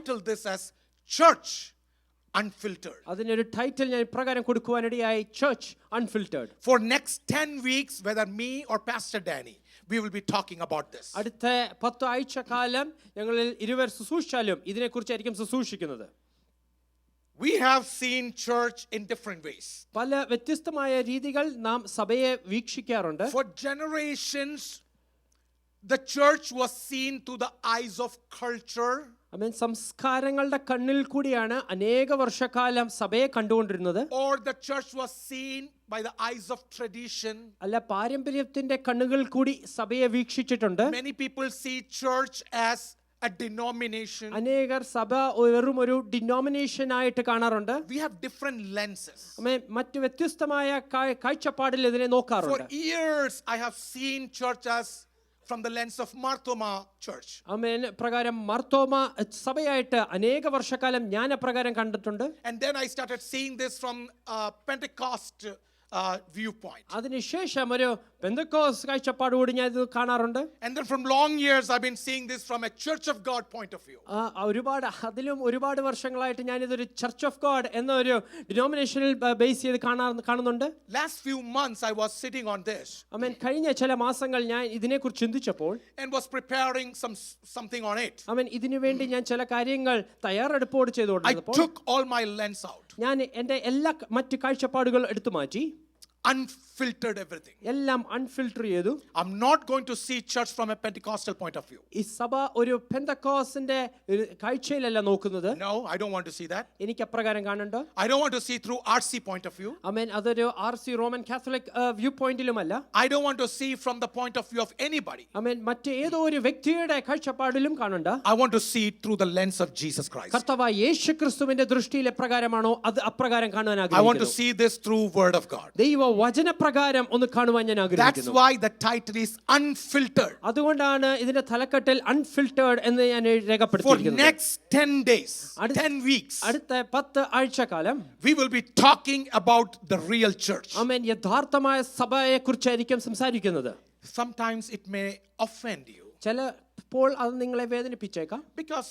titled this as Church Unfiltered. അതിനൊരു title ഞാൻ ഇപ്രകാരം കൊടുക്കുവാനിടയായി, Church Unfiltered. For next 10 weeks, whether me or Pastor Danny, we will be talking about this. അടുത്ത 10 ആഴ്ച കാലം ഞങ്ങളിൽ ഇരുവർ ശുശ്രൂഷിച്ചാലും ഇതിനെക്കുറിച്ചായിരിക്കും ശുശ്രൂഷിക്കുന്നത്. We have seen church in different ways. പല വ്യത്യസ്തമായ രീതികൾ നാം സഭയെ വീക്ഷിക്കാറുണ്ട്. For generations, the church was seen through the eyes of culture. സംസ്കാരങ്ങളുടെ കണ്ണിൽ കൂടിയാണ് അനേക വർഷക്കാലം സഭയെ കണ്ടുകൊണ്ടിരുന്നത്. Or the church was seen by the eyes of tradition. അല്ല, പാരമ്പര്യത്തിന്റെ കണ്ണുകൾ കൂടി സഭയെ വീക്ഷിച്ചിട്ടുണ്ട്. Many people see church as a denomination. അനേകർ സഭ വെറും ഒരു ഡിനോമിനേഷൻ ആയിട്ട് കാണാറുണ്ട്. We have different lenses. മറ്റു വ്യത്യസ്തമായ കാഴ്ചപ്പാടിൽ ഇതിനെ നോക്കാറുണ്ട്. For years I have seen church as from the lens of Marthoma Church. പ്രകാരം മാർത്തോമ സഭയായിട്ട് അനേക വർഷക്കാലം ഞാൻ അപ്രകാരം കണ്ടിട്ടുണ്ട്. And then I started seeing this from Pentecost viewpoint. അതിനുശേഷം ഒരു പെന്തക്കോസ്ത് കാഴ്ചപ്പാടോട് ഞാൻ ഇത് കാണാറുണ്ട്. And then from long years I've been seeing this from a Church of God point of view. ഒരുപാട് വർഷങ്ങളായിട്ട് ഞാൻ ഇതൊരു ചർച്ച് ഓഫ് ഗോഡ് എന്ന ഒരു ഡിനോമിനേഷനിൽ ബേസ് ചെയ്ത് കാണുന്നുണ്ട്. Last few months I was sitting on this. കഴിഞ്ഞ ചില മാസങ്ങൾ ഞാൻ ഇതിനെക്കുറിച്ച് ചിന്തിച്ചപ്പോൾ and was preparing something on it. ഇതിനു വേണ്ടി ഞാൻ ചില കാര്യങ്ങൾ തയ്യാറെടുപ്പോട് ചെയ്തുകൊണ്ടിരുന്നപ്പോൾ I took all my lens out. ഞാൻ എൻ്റെ എല്ലാ മറ്റു കാഴ്ചപ്പാടുകൾ എടുത്തു മാറ്റി. Unfiltered everything. എല്ലാം അൺഫിൽട്ടർ ചെയ്തു. I'm not going to see church from a Pentecostal point of view. ഈ സഭ ഒരു പെന്തക്കോസ്തിന്റെ കാഴ്ചയിലല്ല നോക്കുന്നത്. No, I don't want to see that. എനിക്ക് അപ്രകാരം കാണണ്ട. I don't want to see through RC point of view. അതൊരു RC റോമൻ കാത്തലിക് വ്യൂ പോയിന്റിലുമല്ല. I don't want to see from the point of view of anybody. മറ്റേതോ ഒരു വ്യക്തിയുടെ കാഴ്ചപ്പാടിലും കാണണ്ട. I want to see through the lens of Jesus Christ. കർത്താവായ യേശുക്രിസ്തുവിന്റെ ദൃഷ്ടിയിൽ എപ്രകാരമാണോ അത് അപ്രകാരം കാണാൻ ആഗ്രഹിക്കുന്നു. I want to see this through word of God. ദൈവ വചനപ്രകാരം ഒന്ന് കാണുവാൻ ഞാൻ ആഗ്രഹിക്കുന്നു. That's why the title is Unfiltered. അതുകൊണ്ടാണ് ഇതിന്റെ തലക്കെട്ടിൽ Unfiltered എന്ന് ഞാൻ രേഖപ്പെടുത്തിയിരിക്കുന്നത്. For next 10 days, 10 weeks, അടുത്ത 10 ആഴ്ചക്കാലം we will be talking about the real church. യഥാർത്ഥമായ സഭയെക്കുറിച്ചായിരിക്കും സംസാരിക്കുന്നത്. Sometimes it may offend you. ചിലപ്പോൾ അത് നിങ്ങളെ വേദനിപ്പിച്ചേക്കാം. Because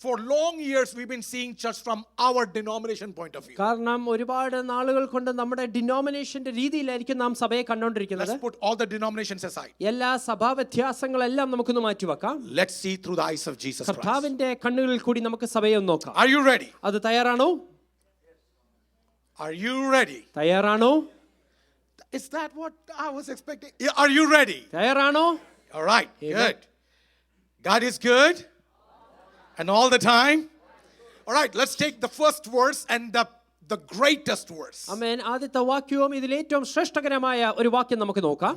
for long years we've been seeing church from our denomination point of view. കാരണം ഒരുപാട് നാളുകൾ കൊണ്ട് നമ്മുടെ ഡിനോമിനേഷന്റെ രീതിയിലായിരിക്കും നാം സഭയെ കണ്ടുകൊണ്ടിരിക്കുന്നത്. Let's put all the denominations aside. എല്ലാ സഭാ വ്യത്യാസങ്ങളെല്ലാം നമുക്കൊന്ന് മാറ്റിവെക്കാം. Let's see through the eyes of Jesus Christ. കർത്താവിന്റെ കണ്ണുകളിൽ കൂടി നമുക്ക് സഭയെ ഒന്ന് നോക്കാം. Are you ready? അത് തയ്യാറാണോ? Are you ready? തയ്യാറാണോ? Is that what I was expecting? Are you ready? തയ്യാറാണോ? All right. Good. God is good. And all the time. All right, let's take the first verse and the greatest verse. ആദ്യത്തെ വാക്യവും ഇതിൽ ഏറ്റവും ശ്രേഷ്ഠകരമായ ഒരു വാക്യം നമുക്ക് നോക്കാം.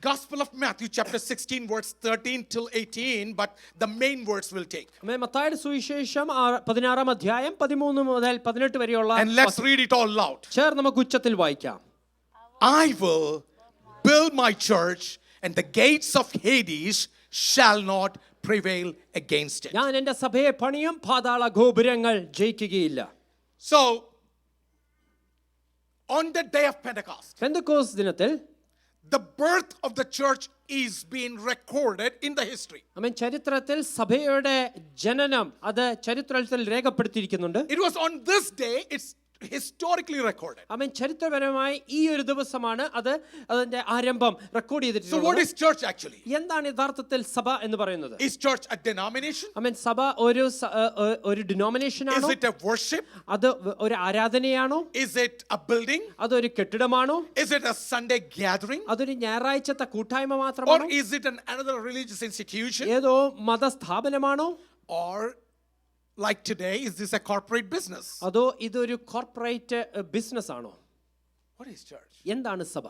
Gospel of Matthew chapter 16 verse 13 till 18, but the main verse will take. മത്തായിയുടെ സുവിശേഷം 16 അധ്യായം 13 മുതൽ 18 വരെയുള്ള. And let's read it all loud. ചേർന്ന് നമുക്ക് ഉച്ചത്തിൽ വായിക്കാം. I will build my church and the gates of Hades shall not prevail against it. ഞാൻ എൻ്റെ സഭയെ പണിയും, പാതാള ഗോപുരങ്ങൾ ജയിക്കുകയില്ല. So on the day of Pentecost, Pentecost ദിനത്തിൽ the birth of the church is being recorded in the history. ചരിത്രത്തിൽ സഭയുടെ ജനനം അത് ചരിത്രത്തിൽ രേഖപ്പെടുത്തിയിരിക്കുന്നുണ്ട്. It was on this day, it's historically recorded. ചരിത്രപരമായി ഈ ഒരു ദിവസമാണ് അത് അതിന്റെ ആരംഭം റെക്കോർഡ് ചെയ്തിട്ടുള്ളത്. So what is church actually? എന്താണ് യഥാർത്ഥത്തിൽ സഭ എന്ന് പറയുന്നത്? Is church a denomination? സഭ ഒരു ഡിനോമിനേഷൻ ആണോ? Is it a worship? അത് ഒരു ആരാധനയാണോ? Is it a building? അതൊരു കെട്ടിടമാണോ? Is it a Sunday gathering? അതൊരു ഞായറാഴ്ചത്തെ കൂട്ടായ്മ മാത്രമാണോ? Or is it another religious institution? ഏതോ മതസ്ഥാപനമാണോ? Or like today, is this a corporate business? അതോ ഇതൊരു കോർപ്പറേറ്റ് ബിസിനസ് ആണോ? What is church? എന്താണ് സഭ?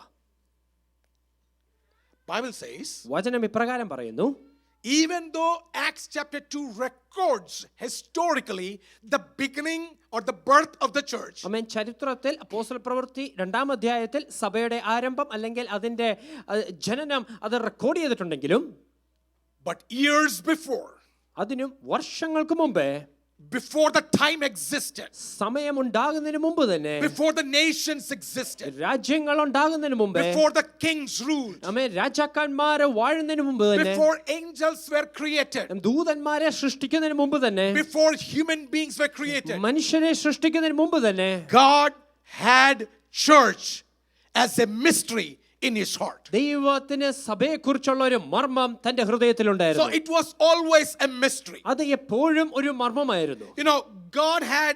Bible says, വചനം ഇപ്രകാരം പറയുന്നു. Even though Acts chapter 2 records historically the beginning or the birth of the church. ചരിത്രത്തിൽ അപ്പോസ്തല പ്രവൃത്തി 2-ാം അധ്യായത്തിൽ സഭയുടെ ആരംഭം അല്ലെങ്കിൽ അതിന്റെ ജനനം അത് റെക്കോർഡ് ചെയ്തിട്ടുണ്ടെങ്കിലും, but years before, അതിനും വർഷങ്ങൾക്ക് മുമ്പേ, before the time existed, സമയം ഉണ്ടാകുന്നതിന് മുമ്പ് തന്നെ, before the nations existed, രാജ്യങ്ങൾ ഉണ്ടാകുന്നതിന് മുമ്പേ, before the kings ruled, ആമേൻ, രാജാക്കന്മാരെ വാഴുന്നതിന് മുമ്പ് തന്നെ, before angels were created, ദൂതന്മാരെ സൃഷ്ടിക്കുന്നതിന് മുമ്പ് തന്നെ, before human beings were created, മനുഷ്യരെ സൃഷ്ടിക്കുന്നതിന് മുമ്പ് തന്നെ, God had church as a mystery in his heart. ദൈവത്തിന് സഭയെക്കുറിച്ചുള്ള ഒരു മർമ്മം തന്റെ ഹൃദയത്തിലുണ്ടായിരുന്നു. So it was always a mystery. അത് എപ്പോഴും ഒരു മർമ്മമായിരുന്നു. You know, God had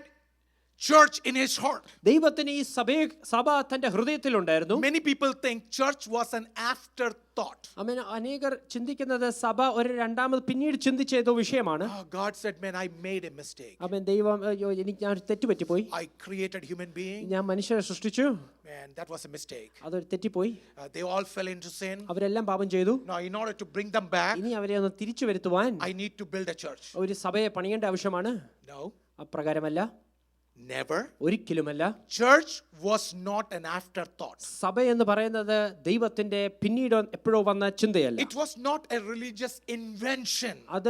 church in his heart. ദൈവത്തിന് ഈ സഭ തന്റെ ഹൃദയത്തിലുണ്ടായിരുന്നു. Many people think church was an afterthought. ആമേൻ. അനേകർ ചിന്തിക്കുന്നത് സഭ ഒരു രണ്ടാമത് പിന്നീട് ചിന്തിച്ച ഏതോ വിഷയമാണ്. Oh, God said, man, I made a mistake. ആമേൻ. ദൈവം, ഞാൻ തെറ്റുപറ്റിപ്പോയി, I created human being. ഞാൻ മനുഷ്യരെ സൃഷ്ടിച്ചു, Man, that was a mistake. അതൊരു തെറ്റിപ്പോയി. They all fell into sin. അവരെല്ലാം പാപം ചെയ്തു. Now, in order to bring them back, ഇനി അവരെ ഒന്ന് തിരിച്ചു വരുത്തുവാൻ I need to build a church. ഒരു സഭയെ പണിയേണ്ട ആവശ്യമാണ്. No, അപ്രകാരമല്ല, never. ഒരിക്കലുമല്ല. Church was not an afterthought. സഭ എന്ന് പറയുന്നത് ദൈവത്തിന്റെ പിന്നീട് എപ്പോഴോ വന്ന ചിന്തയല്ല. It was not a religious invention. അത്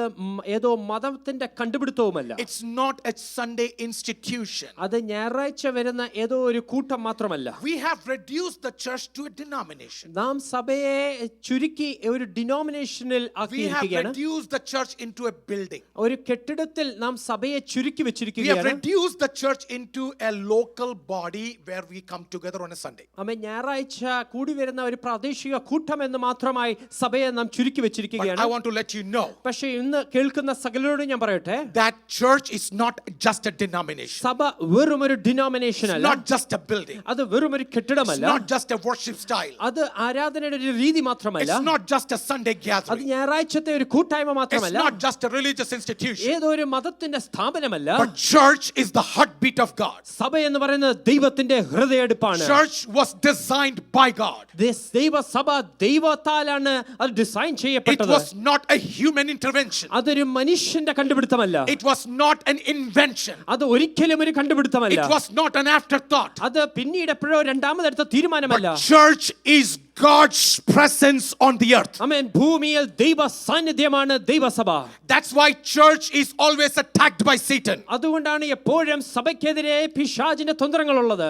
ഏതോ മതത്തിന്റെ കണ്ടുപിടുത്തവുമല്ല. It's not a Sunday institution. അത് ഞായറാഴ്ച വരുന്ന ഏതോ ഒരു കൂട്ടം മാത്രമല്ല. We have reduced the church to a denomination. നാം സഭയെ ചുരുക്കി ഒരു ഡിനോമിനേഷനിൽ We have ആക്കിയിരിക്കുകയാണ്. reduced the church into a building. ഒരു കെട്ടിടത്തിൽ നാം സഭയെ ചുരുക്കി We have വെച്ചിരിക്കുകയാണ്. reduced the church into a local body where we come together on a Sunday. ആമേൻ. ഞായറാഴ്ച കൂടി വരുന്ന ഒരു പ്രാദേശിക കൂട്ടം എന്ന് മാത്രമായി സഭയെ നാം ചുരുക്കി But വെച്ചിരിക്കുകയാണ്. I want to let you know പക്ഷേ ഇന്ന് കേൾക്കുന്ന സകലരോടും ഞാൻ പറയട്ടെ, that church is not just a denomination. സഭ വെറും ഒരു ഡിനോമിനേഷൻ It's അല്ല, not just a building. അത് വെറും ഒരു It's കെട്ടിടമല്ല, not just a worship style. അത് ആരാധനയുടെ ഒരു രീതി മാത്രമല്ല, It's not just a Sunday അത് gathering. ഞായറാഴ്ചത്തെ ഒരു കൂട്ടായ്മ It's മാത്രമല്ല, not just a religious institution. ഏതോ ഒരു മതത്തിന്റെ സ്ഥാപനമല്ല. But church is the heartbeat of God. സഭ എന്ന് പറയുന്നത് ദൈവത്തിന്റെ ഹൃദയടുപ്പാണ്. Church was designed by God. ദൈവസഭ ദൈവത്താലാണ് അത് ഡിസൈൻ It ചെയ്യപ്പെട്ടത്. was not a human intervention. അതൊരു മനുഷ്യന്റെ കണ്ടുപിടുത്തമല്ല. It was not an invention. അത് ഒരിക്കലും ഒരു കണ്ടുപിടുത്തമല്ല. It was not an afterthought. അത് പിന്നീട് എപ്പോഴോ രണ്ടാമതെടുത്ത തീരുമാനമല്ല. But church is God's presence on the earth. ആമേൻ. ഭൂമിയിൽ ദൈവ സാന്നിധ്യമാണ് ദൈവസഭ. That's why church is always attacked by Satan. അതുകൊണ്ടാണ് എപ്പോഴും സഭയ്ക്കെതിരെ പിശാചിന്റെ തന്ത്രങ്ങളുള്ളത്.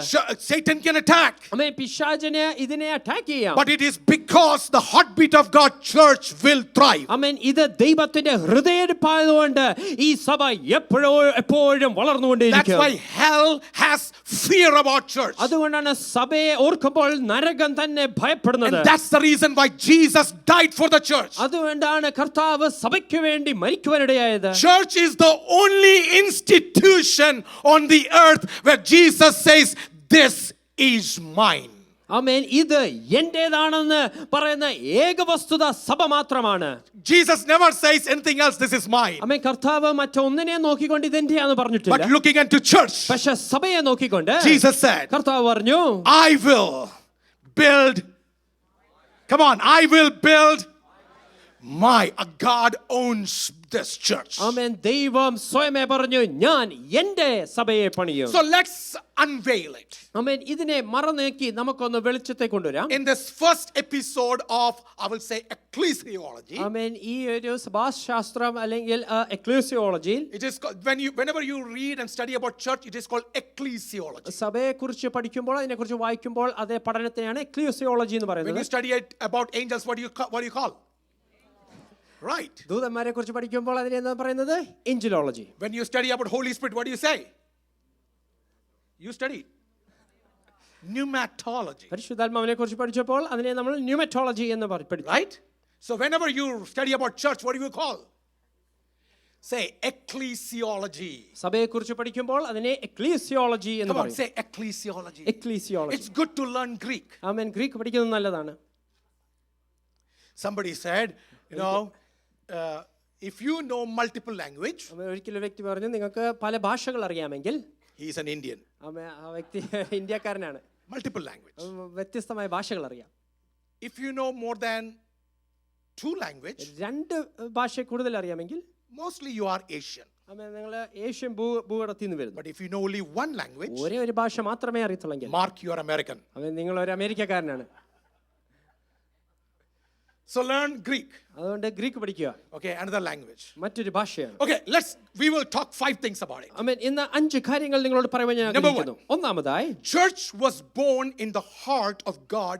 Satan can attack. ആമേൻ. പിശാചിന് ഇതിനെ അറ്റാക്ക് ചെയ്യാം. But it is because the heartbeat of God, church will thrive. ആമേൻ. ഇത് ദൈവത്തിന്റെ ഹൃദയടുപ്പായതുകൊണ്ട് ഈ സഭ എപ്പോഴും That's വളർന്നുകൊണ്ടേയിരിക്കും. why hell has fear about church. അതുകൊണ്ടാണ് സഭയെ ഓർക്കുമ്പോൾ നരകം തന്നെ ഭയപ്പെടുന്നത്. And that's the reason why Jesus died for the church. അതുകൊണ്ടാണ് കർത്താവ് സഭയ്ക്ക് വേണ്ടി മരിക്കുവാനിടയായത്. Church is the only institution on the earth where Jesus says, "This is mine." ആമേൻ. ഇത് എന്റേതാണെന്ന് പറയുന്ന ഏക വസ്തുത സഭ മാത്രമാണ്. Jesus never says anything else, "This is mine." ആമേൻ. കർത്താവ് മറ്റൊന്നിനെ നോക്കിക്കൊണ്ട് ഇതെന്റെയാന്ന് പറഞ്ഞിട്ടില്ല. But looking into church, പക്ഷെ സഭയെ നോക്കിക്കൊണ്ട് Jesus said, കർത്താവ് പറഞ്ഞു, "I will build." Come on, I will build God owns this church. ആമേൻ. ദൈവം സ്വയമേ പറഞ്ഞു, ഞാൻ എന്റെ സഭയെ പണിയും. So let's unveil it. ആമേൻ. ഇതിനെ മറനീക്കി നമുക്കൊന്ന് വെളിച്ചത്തെ കൊണ്ടുവരാം. In this first episode of, I will say, ecclesiology, ആമേൻ. ഈ ഒരു സഭാശാസ്ത്രം അല്ലെങ്കിൽ എക്ലേസിയോളജിയിൽ it is called, whenever you read and study about church, it is called ecclesiology. സഭയെക്കുറിച്ച് പഠിക്കുമ്പോൾ അതിനെക്കുറിച്ച് വായിക്കുമ്പോൾ അതേ പഠനത്തെയാണ് എക്ലേസിയോളജി എന്ന് When പറയുന്നത്. you study it about angels, what do you call? Right. ദൂതന്മാരെ കുറിച്ച് പഠിക്കുമ്പോൾ അതിനെ എന്താ പറയുന്നത്? എഞ്ചിലോളജി. When you study about Holy Spirit, what do you say? You study pneumatology. പരിശുദ്ധാത്മാവിനെ കുറിച്ച് പഠിച്ചപ്പോൾ അതിനെ നമ്മൾ ന്യൂമറ്റോളജി എന്ന് പഠിച്ചു. Right? So whenever you study about church, what do you call? Say ecclesiology. സഭയെക്കുറിച്ച് പഠിക്കുമ്പോൾ അതിനെ എക്ലീസിയോളജി എന്ന് Come on, പറയും. say ecclesiology. Ecclesiology. It's good to learn Greek. Amen. Greek പഠിക്കുന്നത് നല്ലതാണ്. Somebody said, you know, if you know multiple language, ഒരിക്കലും വ്യക്തി പറഞ്ഞു, നിങ്ങൾക്ക് പല ഭാഷകൾ അറിയാമെങ്കിൽ, he is an Indian. ആ വ്യക്തി ഇന്ത്യക്കാരനാണ്, Multiple language. വ്യത്യസ്തമായ ഭാഷകൾ അറിയാം. If you know more than 2 language, 2 ഭാഷ കൂടുതൽ അറിയാമെങ്കിൽ, mostly you are Asian. നിങ്ങൾ ഏഷ്യൻ ഭൂപടത്തിൽ നിന്ന് വരുന്നു. But if you know only 1 language, ഒരേ ഒരു ഭാഷ മാത്രമേ അറിയത്തുള്ളെങ്കിൽ, mark, you are American. നിങ്ങൾ ഒരു അമേരിക്കക്കാരനാണ്. So learn Greek. അതുകൊണ്ട് ഗ്രീക്ക് പഠിക്കുക. Okay, another language. മറ്റൊരു ഭാഷയാണ്. Okay, we will talk 5 things about it. ആമേൻ. ഇന്ന് 5 കാര്യങ്ങൾ നിങ്ങളോട് പറയുവാൻ ഞാൻ ആഗ്രഹിക്കുന്നു. ഒന്നാമതായി, church was born in the heart of God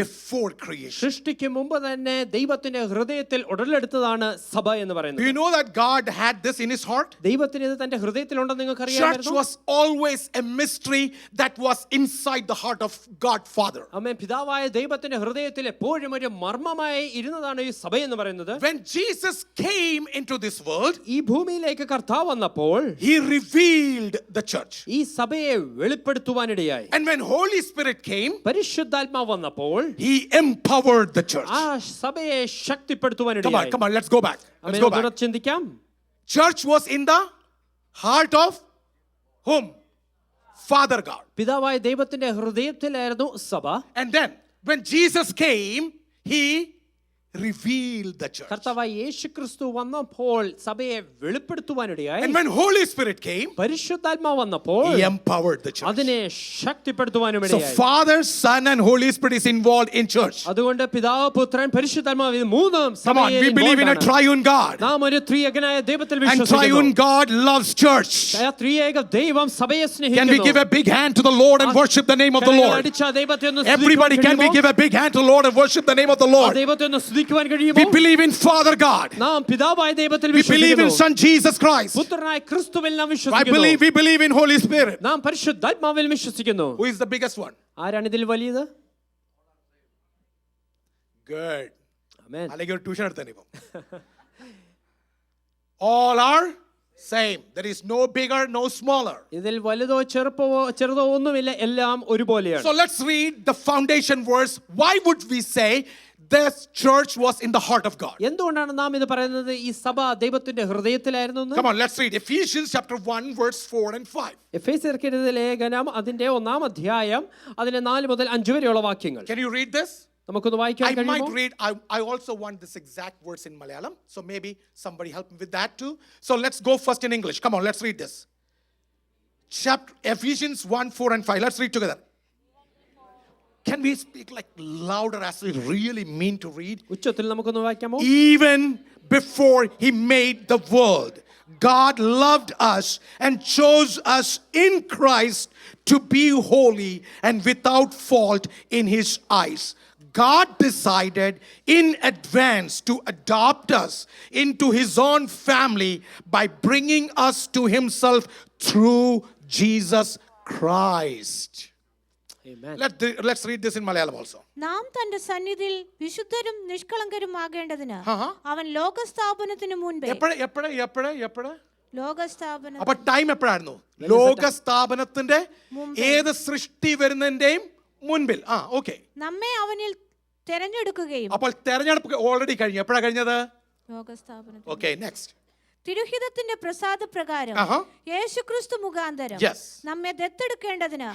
before creation. സൃഷ്ടിക്ക് മുമ്പ് തന്നെ ദൈവത്തിന്റെ ഹൃദയത്തിൽ ഉടലെടുത്തതാണ് സഭ എന്ന് പറയുന്നത്. Do you know that God had this in his heart? ദൈവത്തിന് ഇത് തന്റെ ഹൃദയത്തിലുണ്ടെന്ന് നിങ്ങൾക്ക് Church അറിയാമായിരുന്നു? was always a mystery that was inside the heart of God Father. ആമേൻ. പിതാവായ ദൈവത്തിന്റെ ഹൃദയത്തിൽ എപ്പോഴും ഒരു മർമ്മമായി ഇരുന്നതാണ് ഈ സഭ എന്ന് പറയുന്നത്. When Jesus came into this world, ഈ ഭൂമിയിലേക്ക് കർത്താവ് വന്നപ്പോൾ he revealed the church. ഈ സഭയെ വെളിപ്പെടുത്തുവാനിടയായി. And when Holy Spirit came, പരിശുദ്ധാത്മാവ് വന്നപ്പോൾ he empowered the church. ആ സഭയെ ശക്തിപ്പെടുത്തുവാനിടയായി. Come on, let's go back. Let's go back. ചിന്തിക്കാം. Church was in the heart of whom? Father God. പിതാവായ ദൈവത്തിന്റെ ഹൃദയത്തിലായിരുന്നു സഭ. And then when Jesus came, he revealed the church. കർത്താവായ യേശുക്രിസ്തു വന്നപ്പോൾ സഭയെ വെളിപ്പെടുത്തുവാനിടയായി. And when Holy Spirit came, പരിശുദ്ധാത്മാവ് വന്നപ്പോൾ he empowered the church. അതിനെ ശക്തിപ്പെടുത്തുവാനും So ഇടയായി. Father, Son and Holy Spirit is involved in church. അതുകൊണ്ട് പിതാവ്, പുത്രൻ, പരിശുദ്ധാത്മാവ് ഇത് മൂന്നും Come on, we believe in a triune God. നാം ഒരു ത്രിയേകനായ ദൈവത്തിൽ And വിശ്വസിക്കുന്നു. triune God loves church. ആ ത്രിയേക ദൈവം സഭയെ Can we give സ്നേഹിക്കുന്നു. a big hand to the Lord and worship the name of the Lord? അടിച്ച ദൈവത്തെ ഒന്ന് Everybody, can we give a big hand to the Lord and worship the name of the Lord? ദൈവത്തെ ഒന്ന് സ്തുതിക്കുവാൻ കഴിയുമോ? We believe in Father God. നാം പിതാവായ ദൈവത്തിൽ We believe in വിശ്വസിക്കുന്നു. Son Jesus Christ. പുത്രനായ ക്രിസ്തുവിൽ നാം We വിശ്വസിക്കുന്നു. believe in Holy Spirit. നാം പരിശുദ്ധാത്മാവിൽ വിശ്വസിക്കുന്നു. Who is the biggest one? ആരാണ് ഇതിൽ വലിയത്? Good. ആമേൻ. അല്ലെങ്കിൽ ഒരു ട്യൂഷൻ എടുത്തോ. All are same. There is no bigger, no smaller. ഇതിൽ വലുതോ ചെറുതോ ഒന്നുമില്ല, എല്ലാം ഒരുപോലെയാണ്. So let's read the foundation verse. Why would we say this church was in the heart of God? എന്തുകൊണ്ടാണ് നാം ഇത് പറയുന്നത് ഈ സഭ ദൈവത്തിന്റെ ഹൃദയത്തിലായിരുന്നു എന്ന്? Come on, let's read Ephesians chapter 1 verse 4 and 5. എഫേസ്യർക്ക് എഴുതിയ ലേഖനം അതിന്റെ 1-ാം അധ്യായം അതിന്റെ 4 മുതൽ 5 വരെയുള്ള വാക്യങ്ങൾ. Can you read this? നമുക്കൊന്ന് വായിക്കാൻ I might കഴിയുമോ? read. I also want this exact verse in Malayalam. So maybe somebody help me with that too. So let's go first in English. Come on, let's read this. Chapter Ephesians 1, 4 and 5. Let's read together. Can we speak like louder as we really mean to read? ഉച്ചത്തിൽ നമുക്കൊന്ന് വായിക്കാമോ? Even before he made the world, God loved us and chose us in Christ to be holy and without fault in his eyes. God decided in advance to adopt us into his own family by bringing us to himself through Jesus Christ. Amen. Let's read this in Malayalam also. നാം തന്റെ സന്നിധിയിൽ വിശുദ്ധരും നിഷ്കളങ്കരുമാകേണ്ടതിന് അവൻ ലോകസ്ഥാപനത്തിനു മുൻപേ ലോകസ്ഥാപനം അപ്പൊ time എപ്പോഴായിരുന്നു? ലോകസ്ഥാപനത്തിന്റെ ഏത് സൃഷ്ടി വരുന്നതിന്റെയും മുൻപിൽ. Okay. നമ്മെ അവനിൽ തെരഞ്ഞെടുക്കുകയും. അപ്പോൾ തെരഞ്ഞെടുപ്പ് ഓൾറെഡി കഴിഞ്ഞു. എപ്പോഴാണ് കഴിഞ്ഞത്? ലോകസ്ഥാപനം. Okay, next. തിരുഹിതത്തിന്റെ പ്രസാദപ്രകാരം യേശുക്രിസ്തു മുഖാന്തരം നമ്മെ ദത്തെടുക്കേണ്ടതിന്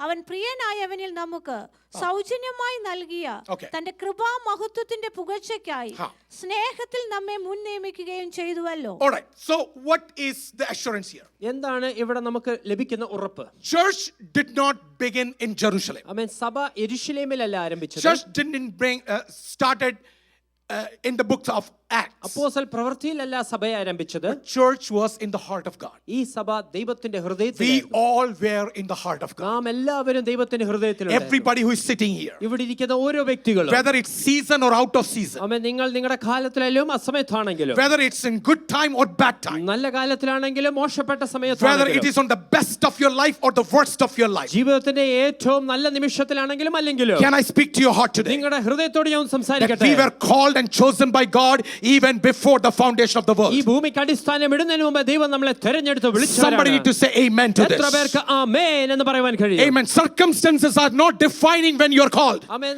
അവൻ പ്രിയനായവനിൽ നമുക്ക് സൗജന്യമായി നൽകിയ തന്റെ കൃപാ മഹത്വത്തിന്റെ പുകഴ്ചയ്ക്കായി സ്നേഹത്തിൽ നമ്മെ മുൻ നിയമിക്കുകയും ചെയ്തുവല്ലോ. Alright, so what is the assurance here? എന്താണ് ഇവിടെ നമുക്ക് ലഭിക്കുന്ന ഉറപ്പ്? Church did not begin in Jerusalem. ആമേൻ. സഭ യെരൂശലേമിലല്ല ആരംഭിച്ചത്. Church didn't started in the books of Acts. അപ്പോസ്തല പ്രവൃത്തിയിലല്ല സഭയെ ആരംഭിച്ചത്. Church was in the heart of God. ഈ സഭ ദൈവത്തിന്റെ ഹൃദയത്തിലായിരുന്നു. We all were in the heart of God. നാം എല്ലാവരും ദൈവത്തിന്റെ ഹൃദയത്തിലാണ്. Everybody who is sitting here, ഇവിടെ ഇരിക്കുന്ന ഓരോ വ്യക്തികളും, whether it's season or out of season, ആമേൻ, നിങ്ങൾ നിങ്ങളുടെ കാലത്തിലായാലും അസമയത്താണെങ്കിലും, whether it's in good time or bad time, നല്ല കാലത്തിലാണെങ്കിലും മോശപ്പെട്ട whether it സമയത്താണെങ്കിലും, is on the best of your life or the worst of your life, ജീവിതത്തിന്റെ ഏറ്റവും നല്ല നിമിഷത്തിലാണെങ്കിലും അല്ലെങ്കിലും, can I speak to your heart today? നിങ്ങളുടെ ഹൃദയത്തോട് ഞാൻ That സംസാരിക്കട്ടെ. we were called and chosen by God even before the foundation of the world. ഈ ഭൂമിക്ക് അടിസ്ഥാനം ഇടുന്നതിന് മുമ്പ് ദൈവം നമ്മളെ തെരഞ്ഞെടുത്ത് Somebody need to say amen to this. എത്ര പേർക്ക് ആമേൻ എന്ന് പറയുവാൻ കഴിയും? Amen. Circumstances are not defining when you're called. Amen.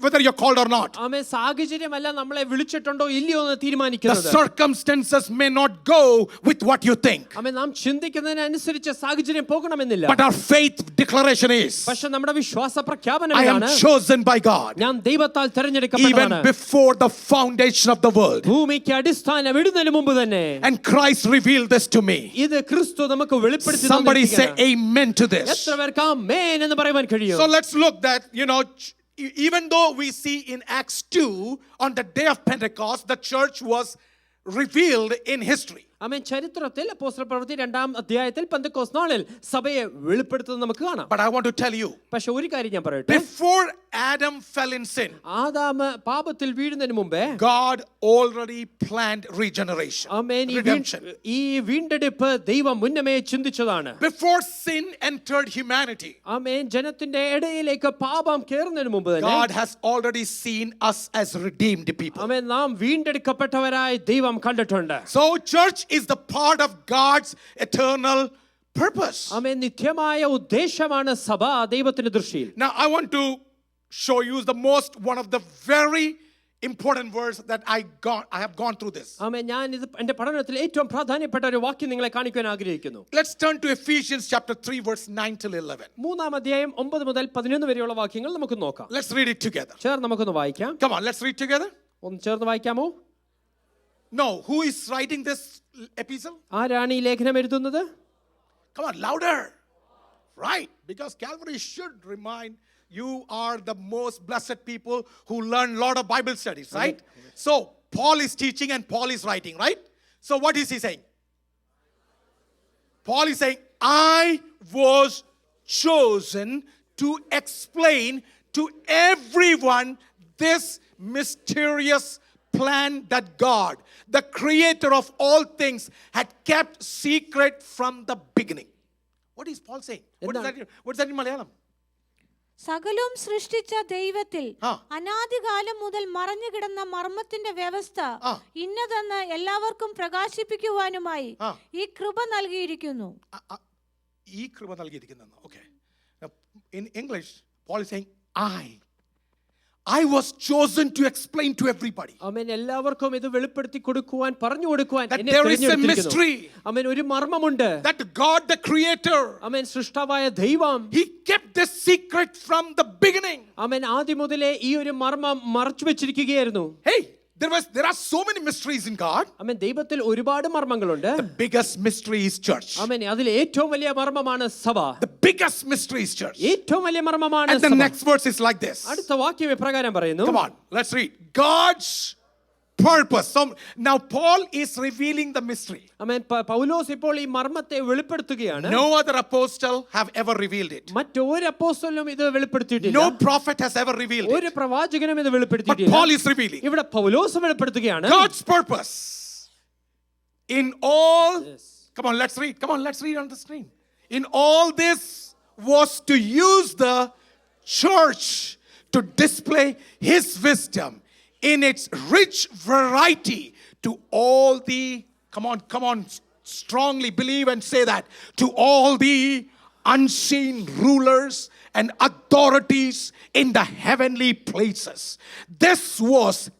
Whether you're called or not. ആമേൻ. സാഹചര്യമല്ല നമ്മളെ വിളിച്ചിട്ടുണ്ടോ ഇല്ലയോ എന്ന് The തീരുമാനിക്കുന്നത്. circumstances may not go with what you think. ആമേൻ. നാം ചിന്തിക്കുന്നതിനനുസരിച്ച് സാഹചര്യം പോകണമെന്നില്ല. But our faith declaration is, പക്ഷെ നമ്മുടെ വിശ്വാസ I am പ്രഖ്യാപനമാണ്, chosen by God ഞാൻ ദൈവത്താൽ even തെരഞ്ഞെടുക്കപ്പെട്ടവനാണ്. before the foundation of the world. ഭൂമിക്ക് അടിസ്ഥാനം ഇടുന്നതിന് മുമ്പ് തന്നെ And Christ revealed this to me. ഇത് ക്രിസ്തു നമുക്ക് വെളിപ്പെടുത്തി Somebody say തന്നിരിക്കുകയാണ്. amen to this. എത്ര പേർക്ക് ആമേൻ എന്ന് പറയുവാൻ കഴിയും? So let's look that, even though we see in Acts 2, on the day of Pentecost, the church was revealed in history. ആമേൻ. ചരിത്രത്തിൽ അപ്പോസ്തല പ്രവൃത്തി 2-ാം അധ്യായത്തിൽ പെന്തക്കോസ്ത് നാളിൽ സഭയെ വെളിപ്പെടുത്തുന്നത് നമുക്ക് കാണാം. But I want to tell you, പക്ഷെ ഒരു കാര്യം ഞാൻ പറയട്ടെ. before Adam fell in sin, Adam പാപത്തിൽ വീഴുന്നതിന് മുമ്പേ God already planned regeneration, ആമേൻ, redemption. ഈ വീണ്ടെടുപ്പ് ദൈവം മുന്നമേ ചിന്തിച്ചതാണ്. Before sin entered humanity, ആമേൻ, ജനത്തിന്റെ ഇടയിലേക്ക് പാപം കേറുന്നതിന് മുമ്പ് തന്നെ God has already seen us as redeemed people. ആമേൻ, നാം വീണ്ടെടുക്കപ്പെട്ടവരായി ദൈവം കണ്ടിട്ടുണ്ട്. So church is the part of God's eternal purpose. ആമേൻ, നിത്യമായ ഉദ്ദേശമാണ് സഭ ദൈവത്തിന്റെ ദൃഷ്ടിയിൽ. Now I want to show you one of the very important words that I have gone through this. ആമേൻ, ഞാൻ ഇത് എൻ്റെ പഠനത്തിൽ ഏറ്റവും പ്രാധാന്യപ്പെട്ട ഒരു വാക്യം നിങ്ങളെ കാണിക്കാൻ ആഗ്രഹിക്കുന്നു. Let's turn to Ephesians chapter 3 verse 9 till 11. 3-ാം അധ്യായം 9 മുതൽ 11 വരെയുള്ള വാക്യങ്ങൾ നമുക്ക് നോക്കാം. Let's read it together. ചേർന്ന് നമുക്കൊന്ന് വായിക്കാം. Come on, let's read together. ഒന്ന് ചേർന്ന് വായിക്കാമോ? No, who is writing this epistle? ആരാണ് ഈ ലേഖനം എഴുതുന്നത്? Come on, louder. Right, because Calvary should remind you are the most blessed people who learn a lot of Bible studies, right? So Paul is teaching and Paul is writing, right? So what is he saying? Paul is saying, I was chosen to explain to everyone this mysterious plan that God, the creator of all things, had kept secret from the beginning. What is Paul saying? What is that in Malayalam? സകലവും സൃഷ്ടിച്ച ദൈവത്തിൽ അനാദികാലം മുതൽ മറഞ്ഞു കിടന്ന മർമ്മത്തിന്റെ വ്യവസ്ഥ ഇന്നതെന്ന് എല്ലാവർക്കും പ്രകാശിപ്പിക്കുവാനുമായി ഈ കൃപ നൽകിയിരിക്കുന്നു. ഈ കൃപ നൽകിയിരിക്കുന്നു. Okay. Now, in English, Paul is saying, I was chosen to explain to everybody. ആമേൻ, എല്ലാവർക്കും ഇത് വെളിപ്പെടുത്തി കൊടുക്കുവാൻ, പറഞ്ഞു കൊടുക്കുവാൻ എന്നെ there is a തിരഞ്ഞെടുത്തിരിക്കുന്നു. mystery. ആമേൻ, ഒരു മർമ്മമുണ്ട്. That God the creator, ആമേൻ, സൃഷ്ടാവായ ദൈവം, he kept this secret from the beginning. ആമേൻ, ആദ്യം മുതലേ ഈ ഒരു മർമ്മം മറച്ചു വെച്ചിരിക്കുകയായിരുന്നു. Hey, there are so many mysteries in God. ആമേൻ, ദൈവത്തിൽ ഒരുപാട് മർമ്മങ്ങളുണ്ട്. The biggest mystery is church. ആമേൻ, അതിൽ ഏറ്റവും വലിയ മർമ്മമാണ് സഭ. The biggest mystery is church. ഏറ്റവും വലിയ മർമ്മമാണ് And the സഭ. next verse is like this. അടുത്ത വാക്യം ഇപ്രകാരം പറയുന്നു. Come on, let's read. God's purpose. So now Paul is revealing the mystery. ആമേൻ, പൗലോസ് ഇപ്പോൾ ഈ മർമ്മത്തെ വെളിപ്പെടുത്തുകയാണ്. No other apostle have ever revealed it. മറ്റൊരു അപ്പോസ്തലനും ഇത് വെളിപ്പെടുത്തിയിട്ടില്ല. No prophet has ever revealed it. ഒരു പ്രവാചകനും ഇത് But വെളിപ്പെടുത്തിയിട്ടില്ല. Paul is revealing ഇവിടെ പൗലോസ് വെളിപ്പെടുത്തുകയാണ്. God's purpose in all. Yes. Come on, let's read. Come on, let's read on the screen. In all this was to use the church to display his wisdom in its rich variety to all the, come on, strongly believe and say that, to all the unseen rulers and authorities in the heavenly places. This was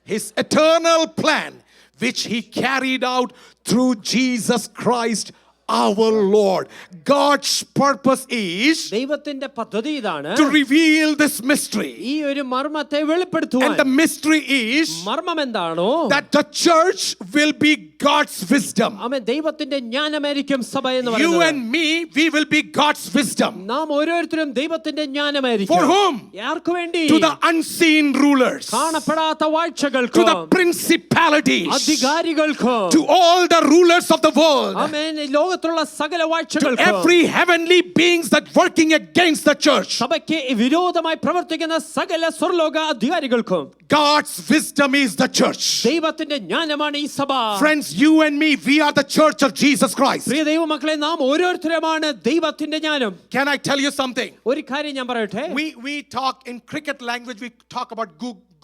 his eternal plan, which he carried out through Jesus Christ our Lord. God's purpose is ദൈവത്തിന്റെ പദ്ധതി ഇതാണ്, to reveal this mystery. ഈ ഒരു മർമ്മത്തെ വെളിപ്പെടുത്തുവാൻ. And the mystery is മർമ്മം എന്താണോ, that the church will be God's wisdom. ആമേൻ, ദൈവത്തിന്റെ ജ്ഞാനമായിരിക്കും സഭ എന്ന് You പറയുന്നത്. and me, we will be God's wisdom. നാം ഓരോരുത്തരും ദൈവത്തിന്റെ ജ്ഞാനമായിരിക്കും. For whom? ആർക്കു വേണ്ടി? To the unseen rulers, കാണപ്പെടാത്ത to വാഴ്ചകൾക്കും, the principalities, അധികാരികൾക്കും, to all the rulers of the world, ആമേൻ, ലോകത്തുള്ള സകല to വാഴ്ചകൾക്കും, every heavenly beings that working against the church. സഭയ്ക്ക് വിരോധമായി പ്രവർത്തിക്കുന്ന സകല സ്വർലോക അധികാരികൾക്കും God's wisdom is the church. ദൈവത്തിന്റെ ജ്ഞാനമാണ് ഈ സഭ. Friends, you and me, we are the church of Jesus Christ. പ്രിയ ദൈവമക്കളെ, നാം ഓരോരുത്തരുമാണ് ദൈവത്തിന്റെ ജ്ഞാനം. Can I tell you something? ഒരു കാര്യം ഞാൻ പറയട്ടെ. We talk in cricket language, we talk about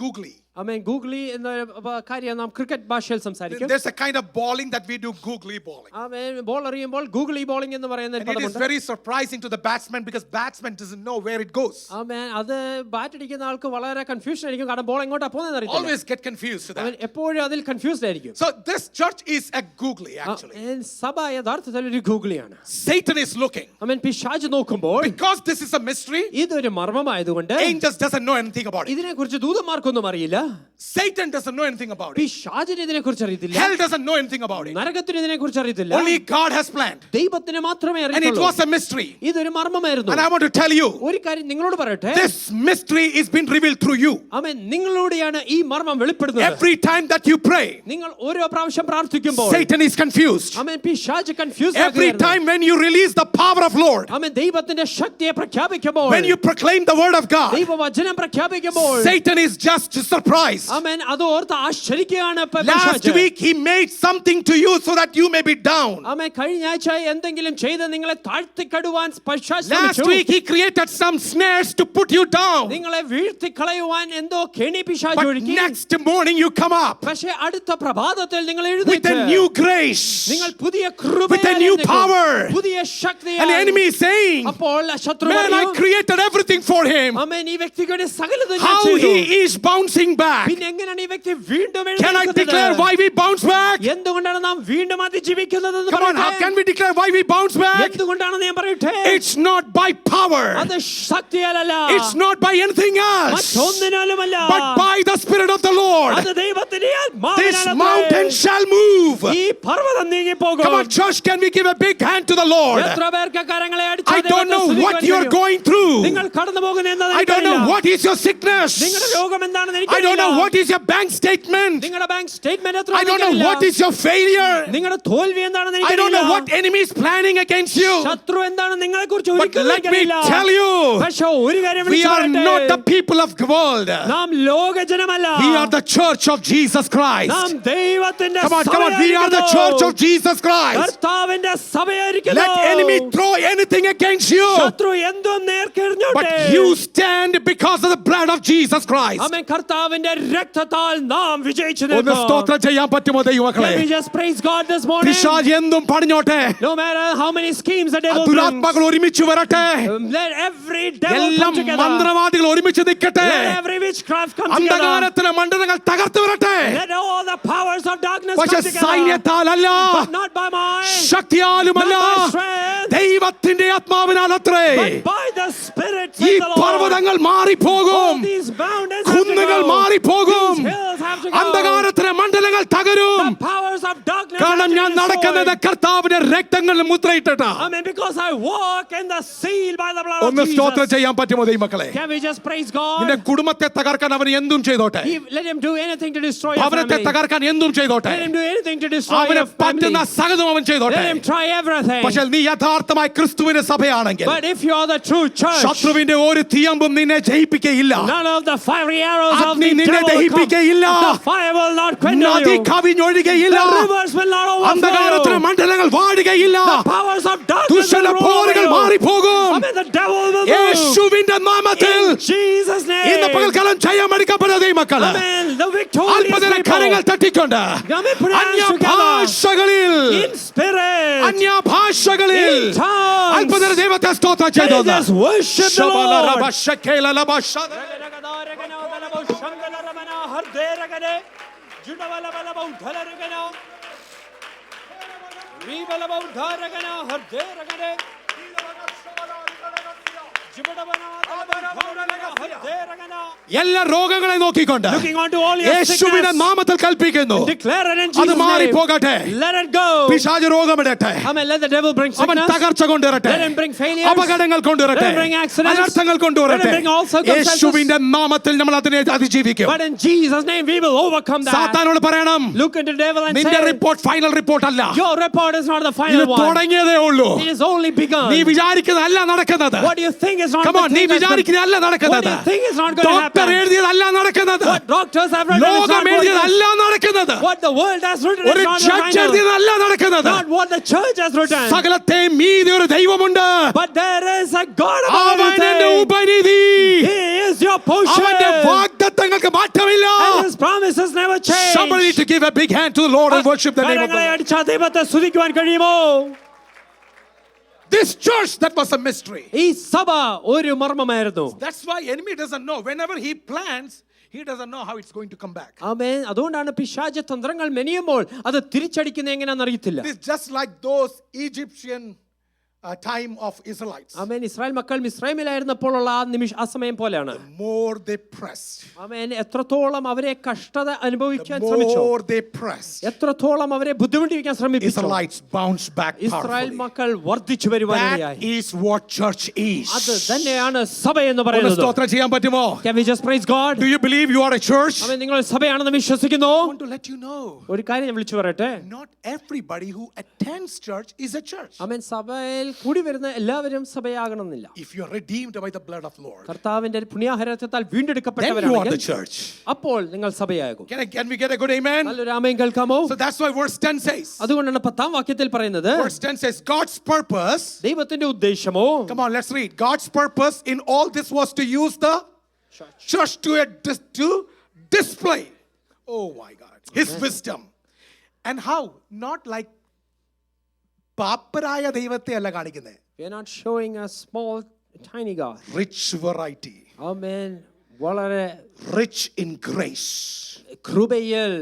googly. Amen, googly എന്ന കാര്യം നാം ക്രിക്കറ്റ് ഭാഷയിൽ സംസാരിക്കും. There's a kind of bowling that we do, googly bowling. ആമേൻ, ബോൾ എറിയുമ്പോൾ ഗൂഗ്ലി ബോളിംഗ് എന്ന് പറയുന്ന And it is very surprising to the batsman because batsman doesn't know where it goes. ആമേൻ, അത് ബാറ്റ് അടിക്കുന്ന ആൾക്ക് വളരെ കൺഫ്യൂഷൻ ആയിരിക്കും, കാരണം ബോൾ എങ്ങോട്ടാ പോകുന്നത് അറിയില്ല. Always get confused to that. അവൻ എപ്പോഴും അതിൽ കൺഫ്യൂസ്ഡ് ആയിരിക്കും. So this church is a googly actually. സഭ യഥാർത്ഥത്തിൽ ഒരു ഗൂഗ്ലിയാണ്. Satan is looking. ആമേൻ, പിശാച് നോക്കുമ്പോൾ, Because this is a mystery, ഇതൊരു മർമ്മമായതുകൊണ്ട് angels doesn't know anything about it. ഇതിനെക്കുറിച്ച് ദൂതന്മാർക്കൊന്നും അറിയില്ല. Satan doesn't know anything about it. പിശാചിന് ഇതിനെക്കുറിച്ച് അറിയത്തില്ല. Hell doesn't know anything about it. നരകത്തിന് ഇതിനെക്കുറിച്ച് അറിയത്തില്ല. Only God has planned. ദൈവത്തിന് മാത്രമേ And it അറിയത്തുള്ളൂ. was a mystery. ഇതൊരു മർമ്മമായിരുന്നു. And I want to tell you, ഒരു കാര്യം നിങ്ങളോട് പറയട്ടെ. this mystery is being revealed through you. ആമേൻ. നിങ്ങളോടെയാണ് ഈ മർമ്മം വെളിപ്പെടുന്നത്. Every time that you pray, നിങ്ങൾ ഓരോ പ്രാവശ്യം പ്രാർത്ഥിക്കുമ്പോൾ Satan is confused. ആമേൻ പിശാച് confuse Every time when you release the power of Lord, ആമേൻ ദൈവത്തിന്റെ ശക്തിയെ പ്രഖ്യാപിക്കുമ്പോൾ when you proclaim the word of God, ദൈവവചനം പ്രഖ്യാപിക്കുമ്പോൾ Satan is just surprised. ആമേൻ അത് ഓർത്ത് ആശ്ചര്യമാണ് Last week he made something to you so that you may be down. ആമേൻ കഴിഞ്ഞ ആഴ്ച എന്തെങ്കിലും ചെയ്ത് നിങ്ങളെ താഴ്ത്തിക്കടുവാൻ Last week he created some snares to put you down. നിങ്ങളെ വീഴ്ത്തിക്കളയുവാൻ എന്തോ കെണി പിശാച് But ഒരുക്കി. next morning you come up പക്ഷേ അടുത്ത പ്രഭാതത്തിൽ നിങ്ങൾ with എഴുന്നേറ്റ് a new grace, നിങ്ങൾ പുതിയ കൃപയാൽ with a new എഴുന്നേൽക്കും. power. പുതിയ And the ശക്തിയാൽ. enemy is saying, അപ്പോൾ ശത്രു man, I പറയും, created everything for him. ആമേൻ ഈ വ്യക്തിയുടെ സകലതും ഞാൻ How ചെയ്തു. he is bouncing back. പിന്നെ എങ്ങനെയാണ് ഈ വ്യക്തി വീണ്ടും Can I declare എഴുന്നേൽക്കുന്നത്? why we bounce back? എന്തുകൊണ്ടാണ് നാം വീണ്ടും അതിജീവിക്കുന്നത്? Come on, how can we declare why we bounce back? എന്തുകൊണ്ടാണെന്ന് ഞാൻ പറയട്ടെ. It's not by power. അത് ശക്തിയാലല്ല. It's not by anything else. മറ്റൊന്നിനാലുമല്ല. But by the Spirit of the Lord. അത് ദൈവത്തിന്റെ This ആത്മാവിനാലത്രേ. mountain shall move. ഈ പർവ്വതം നീങ്ങിപ്പോകും. Come on, church, can we give a big hand to the Lord? എത്ര പേർക്ക് കരങ്ങളെ അടിച്ച് I don't know ദൈവത്തെ what സ്തുതിക്കുവാൻ you're കഴിയും? going through. നിങ്ങൾ കടന്നു പോകുന്ന എന്താണെന്ന് I don't know എനിക്കറിയില്ല. what is your sickness. നിങ്ങളുടെ രോഗം എന്താണെന്ന് I don't know എനിക്കറിയില്ല. what is your bank statement. നിങ്ങളുടെ ബാങ്ക് സ്റ്റേറ്റ്മെന്റ് എത്ര I don't know what is your failure. നിങ്ങളുടെ തോൽവി എന്താണെന്ന് I don't know എനിക്കറിയില്ല. what enemy is planning against you. ശത്രു എന്താണ് നിങ്ങളെ കുറിച്ച് But ഒരിക്കലും let me എനിക്കറിയില്ല. tell you, പക്ഷേ ഒരു കാര്യം we വിളിച്ചു are പറയട്ടെ. not the people of the world. നാം ലോകജനമല്ല. We are the church of Jesus Christ. നാം ദൈവത്തിന്റെ Come on, we are the church of Jesus Christ. കർത്താവിന്റെ സഭയായിരിക്കുന്നു. Let enemy throw anything against you, ശത്രു എന്തും നേർക്കെറിഞ്ഞോട്ടെ. but you stand because of the blood of Jesus Christ. ആമേൻ. കർത്താവിന്റെ രക്തത്താൽ നാം വിജയിച്ചു ഒന്ന് നിൽക്കും. സ്തോത്രം ചെയ്യാൻ പറ്റുമോ ദൈവമക്കളെ? Can we just praise God this morning? പിശാച് എന്തും പണിഞ്ഞോട്ടെ, No matter how many schemes the devil brings, ദുരാത്മാക്കൾ ഒരുമിച്ച് വരട്ടെ, let every devil എല്ലാ come together. മന്ത്രവാദികൾ ഒരുമിച്ച് നിൽക്കട്ടെ, Let every witchcraft come together. അന്ധകാരത്തിലെ മണ്ഡലങ്ങൾ തകർത്ത് വരട്ടെ. Let all the powers of darkness പക്ഷെ come together. സൈന്യത്താലല്ല, But not by might, ശക്തിയാലുമല്ല, not by strength, ദൈവത്തിന്റെ ആത്മാവിനാൽ അത്രേ. but by the Spirit, ഈ says the Lord. പർവ്വതങ്ങൾ മാറിപ്പോകും, All these mountains have to കുന്നുകൾ go. മാറിപ്പോകും, These hills have to go. അന്ധകാരത്തിലെ മണ്ഡലങ്ങൾ തകരും. The powers of darkness കാരണം have ഞാൻ to be നടക്കുന്നത് destroyed. കർത്താവിന്റെ രക്തങ്ങളിൽ മുദ്രയിട്ടിട്ടാ. Amen. Because I walk in the seal by the blood ഒന്ന് of സ്തോത്രം Jesus. ചെയ്യാൻ പറ്റുമോ ദൈവമക്കളെ? Can we just praise നിന്റെ God? കുടുംബത്തെ തകർക്കാൻ അവൻ എന്തും ചെയ്തോട്ടെ, Let him do anything to destroy your ഭവനത്തെ family. തകർക്കാൻ എന്തും ചെയ്തോട്ടെ, Let him do anything to destroy അവന് your family. പറ്റുന്ന സകലതും അവൻ ചെയ്തോട്ടെ. Let him try everything. പക്ഷേ നീ യഥാർത്ഥമായി ക്രിസ്തുവിന്റെ സഭയാണെങ്കിൽ But if you are the true church, ശത്രുവിന്റെ ഒരു തീയമ്പും നിന്നെ ജയിപ്പിക്കയില്ല, none of the fiery arrows of അഗ്നി the നിന്നെ devil will come. ദഹിപ്പിക്കയില്ല, The fire will not quench നദി you. കവിഞ്ഞൊഴുകയില്ല, The rivers will not overflow അന്ധകാരത്തിലെ you. മണ്ഡലങ്ങൾ വാടുകയില്ല, The powers of darkness ദുഷ്ടന്റെ will roll പോരുകൾ over you. മാറിപ്പോകും. Amen. The devil will move. യേശുവിന്റെ നാമത്തിൽ In Jesus' ഇന്ന് name. പകൽക്കാലം ജയമെടുക്കപ്പെടുന്ന ദൈവമക്കള് Amen. The victorious അല്പനേരം people. കരങ്ങൾ തട്ടിക്കൊണ്ട് Amen. Put your hands അന്യഭാഷകളിൽ together. In spirit. അന്യഭാഷകളിൽ In tongues. അല്പനേരം ദൈവത്തെ സ്തോത്രം Let ചെയ്തു. us just worship the Lord. എല്ലാ രോഗങ്ങളെ നോക്കിക്കൊണ്ട് Looking onto all your യേശുവിന്റെ sickness. നാമത്തിൽ കൽപ്പിക്കുന്നു, Declare it in അത് Jesus' മാറിപ്പോകട്ടെ. name. Let it go. പിശാച് രോഗമിടട്ടെ, Amen. Let the devil bring അവൻ sickness. തകർച്ച കൊണ്ടുവരട്ടെ, Let him bring failures. അപകടങ്ങൾ കൊണ്ടുവരട്ടെ, Let him bring accidents. അനർത്ഥങ്ങൾ കൊണ്ടുവരട്ടെ. Let him bring all circumstances. യേശുവിന്റെ നാമത്തിൽ നമ്മൾ അതിനെ അതിജീവിക്കും. But in Jesus' name we will overcome that. സാത്താനോട് പറയണം, Look into the devil and നിന്റെ say, report final report അല്ല, your report is not the ഇത് final one. തുടങ്ങിയതേ ഉള്ളൂ. It is only begun. നീ വിചാരിക്കുന്നതല്ല നടക്കുന്നത്. What do you think is not Come on, the നീ thing that's been- വിചാരിക്കുന്നതല്ല What നടക്കുന്നത്. do you think is not going to doctor happen? എഴുതിയതല്ല നടക്കുന്നത്. What doctors have written is not ലോകം going to എഴുതിയതല്ല നടക്കുന്നത്. What the world has written ഒരു is not the judge final. എഴുതിയതല്ല നടക്കുന്നത്. Not what the church has written. സകലത്തെയും മീതി ഒരു ദൈവമുണ്ട്. But there is a God above അവൻ എന്റെ everything. ഉപനിധി. He is your portion. അവന്റെ വാഗ്ദത്തങ്ങൾക്ക് മാറ്റമില്ല. And his promises never change. Somebody need to give a big hand to the Lord and worship the name of the കരങ്ങളെ Lord. അടിച്ച ദൈവത്തെ സ്തുതിക്കുവാൻ കഴിയുമോ? This church, that was a mystery. ഈ സഭ ഒരു മർമ്മമായിരുന്നു. That's why enemy doesn't know. Whenever he plans, he doesn't know how it's going to come back. ആമേൻ. അതുകൊണ്ടാണ് പിശാച് തന്ത്രങ്ങൾ മെനയുമ്പോൾ അത് തിരിച്ചടിക്കുന്ന എങ്ങനെയാണെന്ന് അറിയത്തില്ല. It's just like those Egyptian time of Israelites. Amen. Israel മക്കൾ മിസ്രൈമിലായിരുന്നപ്പോഴുള്ള ആ സമയം പോലെയാണ്. The more they pressed, ആമേൻ. എത്രത്തോളം അവരെ കഷ്ടത അനുഭവിക്കാൻ the ശ്രമിച്ചു, more they pressed, എത്രത്തോളം അവരെ ബുദ്ധിമുട്ടിക്കാൻ ശ്രമിച്ചു, Israelites bounced back Israel powerfully. മക്കൾ വർദ്ധിച്ചു That വരുവാനിടയായി. is what church is. അത് തന്നെയാണ് സഭ എന്ന് ഒന്ന് പറയുന്നത്. സ്തോത്രം ചെയ്യാൻ പറ്റുമോ? Can we just praise God? Do you believe you are a church? ആമേൻ. നിങ്ങൾ സഭയാണെന്ന് വിശ്വസിക്കുന്നു? I want to let you know, ഒരു കാര്യം ഞാൻ വിളിച്ചു പറയട്ടെ. not everybody who attends church is a church. ആമേൻ. സഭയിൽ കൂടി വരുന്ന എല്ലാവരും സഭയാകണമെന്നില്ല. If you are redeemed by the blood of Lord, കർത്താവിന്റെ പുണ്യാഹരത്താൽ then you are the വീണ്ടെടുക്കപ്പെട്ടവരാണെങ്കിൽ church. അപ്പോൾ നിങ്ങൾ സഭയാകും. Can we get a good amen? നല്ലൊരു ആമേൻ കേൾക്കാമോ? So that's why verse 10 says. അതുകൊണ്ടാണ് 10-ാം വാക്യത്തിൽ പറയുന്നത്, Verse 10 says, God's purpose. ദൈവത്തിന്റെ ഉദ്ദേശമോ, Come on, let's read. God's purpose in all this was to use the church to display. Oh my God. His wisdom. And how? Not like പാപ്പരായ ദൈവത്തെ അല്ല കാണിക്കുന്നത്. we are not showing a small tiny God. Rich variety. ആമേൻ. വളരെ Rich in grace. കൃപയിൽ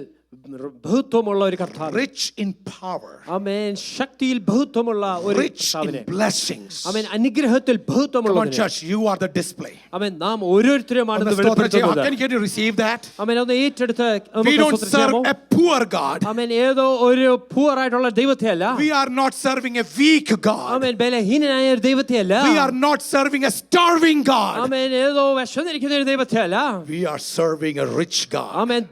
ബഹുത്വമുള്ള ഒരു കർത്താവ്. Rich in power. ആമേൻ. ശക്തിയിൽ ബഹുത്വമുള്ള ഒരു Rich കർത്താവിനെ. in blessings. ആമേൻ. അനുഗ്രഹത്തിൽ Come on, ബഹുത്വമുള്ള church, you are the display. ആമേൻ. നാം ഓരോരുത്തരുമാണ് ഇത് വെളിപ്പെടുത്തുന്നത്. Can you receive that? ആമേൻ. ഒന്ന് ഏറ്റെടുത്ത് We don't serve a poor God. ആമേൻ. ഏതോ ഒരു പൂർ ആയിട്ടുള്ള ദൈവത്തെ അല്ല. We are not serving a weak God. ആമേൻ. ബലഹീനനായ ഒരു ദൈവത്തെ അല്ല. We are not serving a starving God. ആമേൻ. ഏതോ വിശന്നിരിക്കുന്ന ഒരു ദൈവത്തെ അല്ല. We are serving a rich God. ആമേൻ.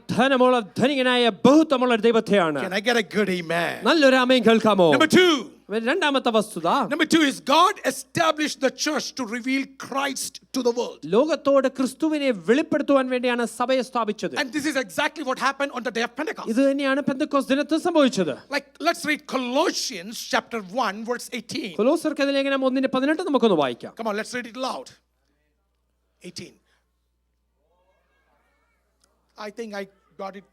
ധനികനായ ബഹുത്വമുള്ള ഒരു ദൈവത്തെയാണ്. Can I get a good amen? നല്ലൊരു ആമേൻ കേൾക്കാമോ? Number 2. രണ്ടാമത്തെ വസ്തുത, Number 2 is God established the church to reveal Christ to the world. ലോകത്തോട് ക്രിസ്തുവിനെ വെളിപ്പെടുത്തുവാൻ വേണ്ടിയാണ് സഭയെ സ്ഥാപിച്ചത്. And this is exactly what happened on the day of Pentecost. ഇത് തന്നെയാണ് പെന്തക്കോസ്ത് ദിനത്തിൽ സംഭവിച്ചത്. Like, let's read Colossians chapter 1 verse 18. കൊലോസ്യർക്കെതിരെ ലേഖനം 1:18 നമുക്കൊന്ന് വായിക്കാം. Come on, let's read it loud. 18. I think I got it.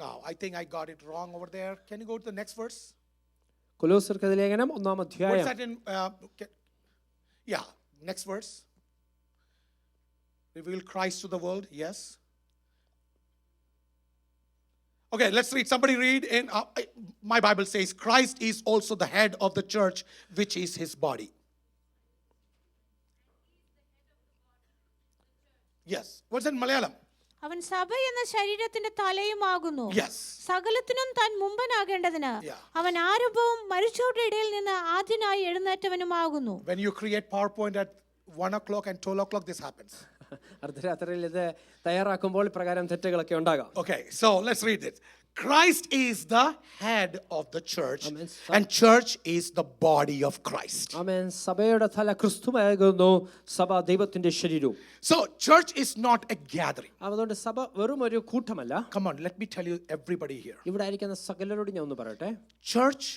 No, I think I got it wrong over there. Can you go to the next verse? കൊലോസ്യർക്കെതിരെ ലേഖനം 1-ാം What's അധ്യായം. that in? Yeah, next verse. Reveal Christ to the world. Yes. Okay, let's read. Somebody read. In my Bible says, Christ is also the head of the church, which is his body. Yes. What's in Malayalam? അവൻ സഭ എന്ന ശരീരത്തിന്റെ തലയുമാകുന്നു. Yes. സകലത്തിനും താൻ മുമ്പനാകേണ്ടതിന് അവൻ ആരംഭവും മരിച്ചവരുടെ ഇടയിൽ നിന്ന് ആദ്യനായി എഴുന്നേറ്റവനുമാകുന്നു. When you create PowerPoint at 1 o'clock and 12 o'clock, this happens. അർദ്ധരാത്രിയിൽ ഇത് തയ്യാറാക്കുമ്പോൾ പ്രകാരം തെറ്റുകളൊക്കെ ഉണ്ടാകാം. Okay, so let's read it. Christ is the head of the church, Amen. and church is the body of Christ. ആമേൻ. സഭയുടെ തല ക്രിസ്തുവാകുന്നു, സഭ ദൈവത്തിന്റെ ശരീരവും. So church is not a gathering. അതുകൊണ്ട് സഭ വെറും ഒരു കൂട്ടമല്ല. Come on, let me tell you, everybody here. ഇവിടെ ആയിരിക്കുന്ന സകലരോട് ഞാൻ ഒന്ന് പറയട്ടെ. Church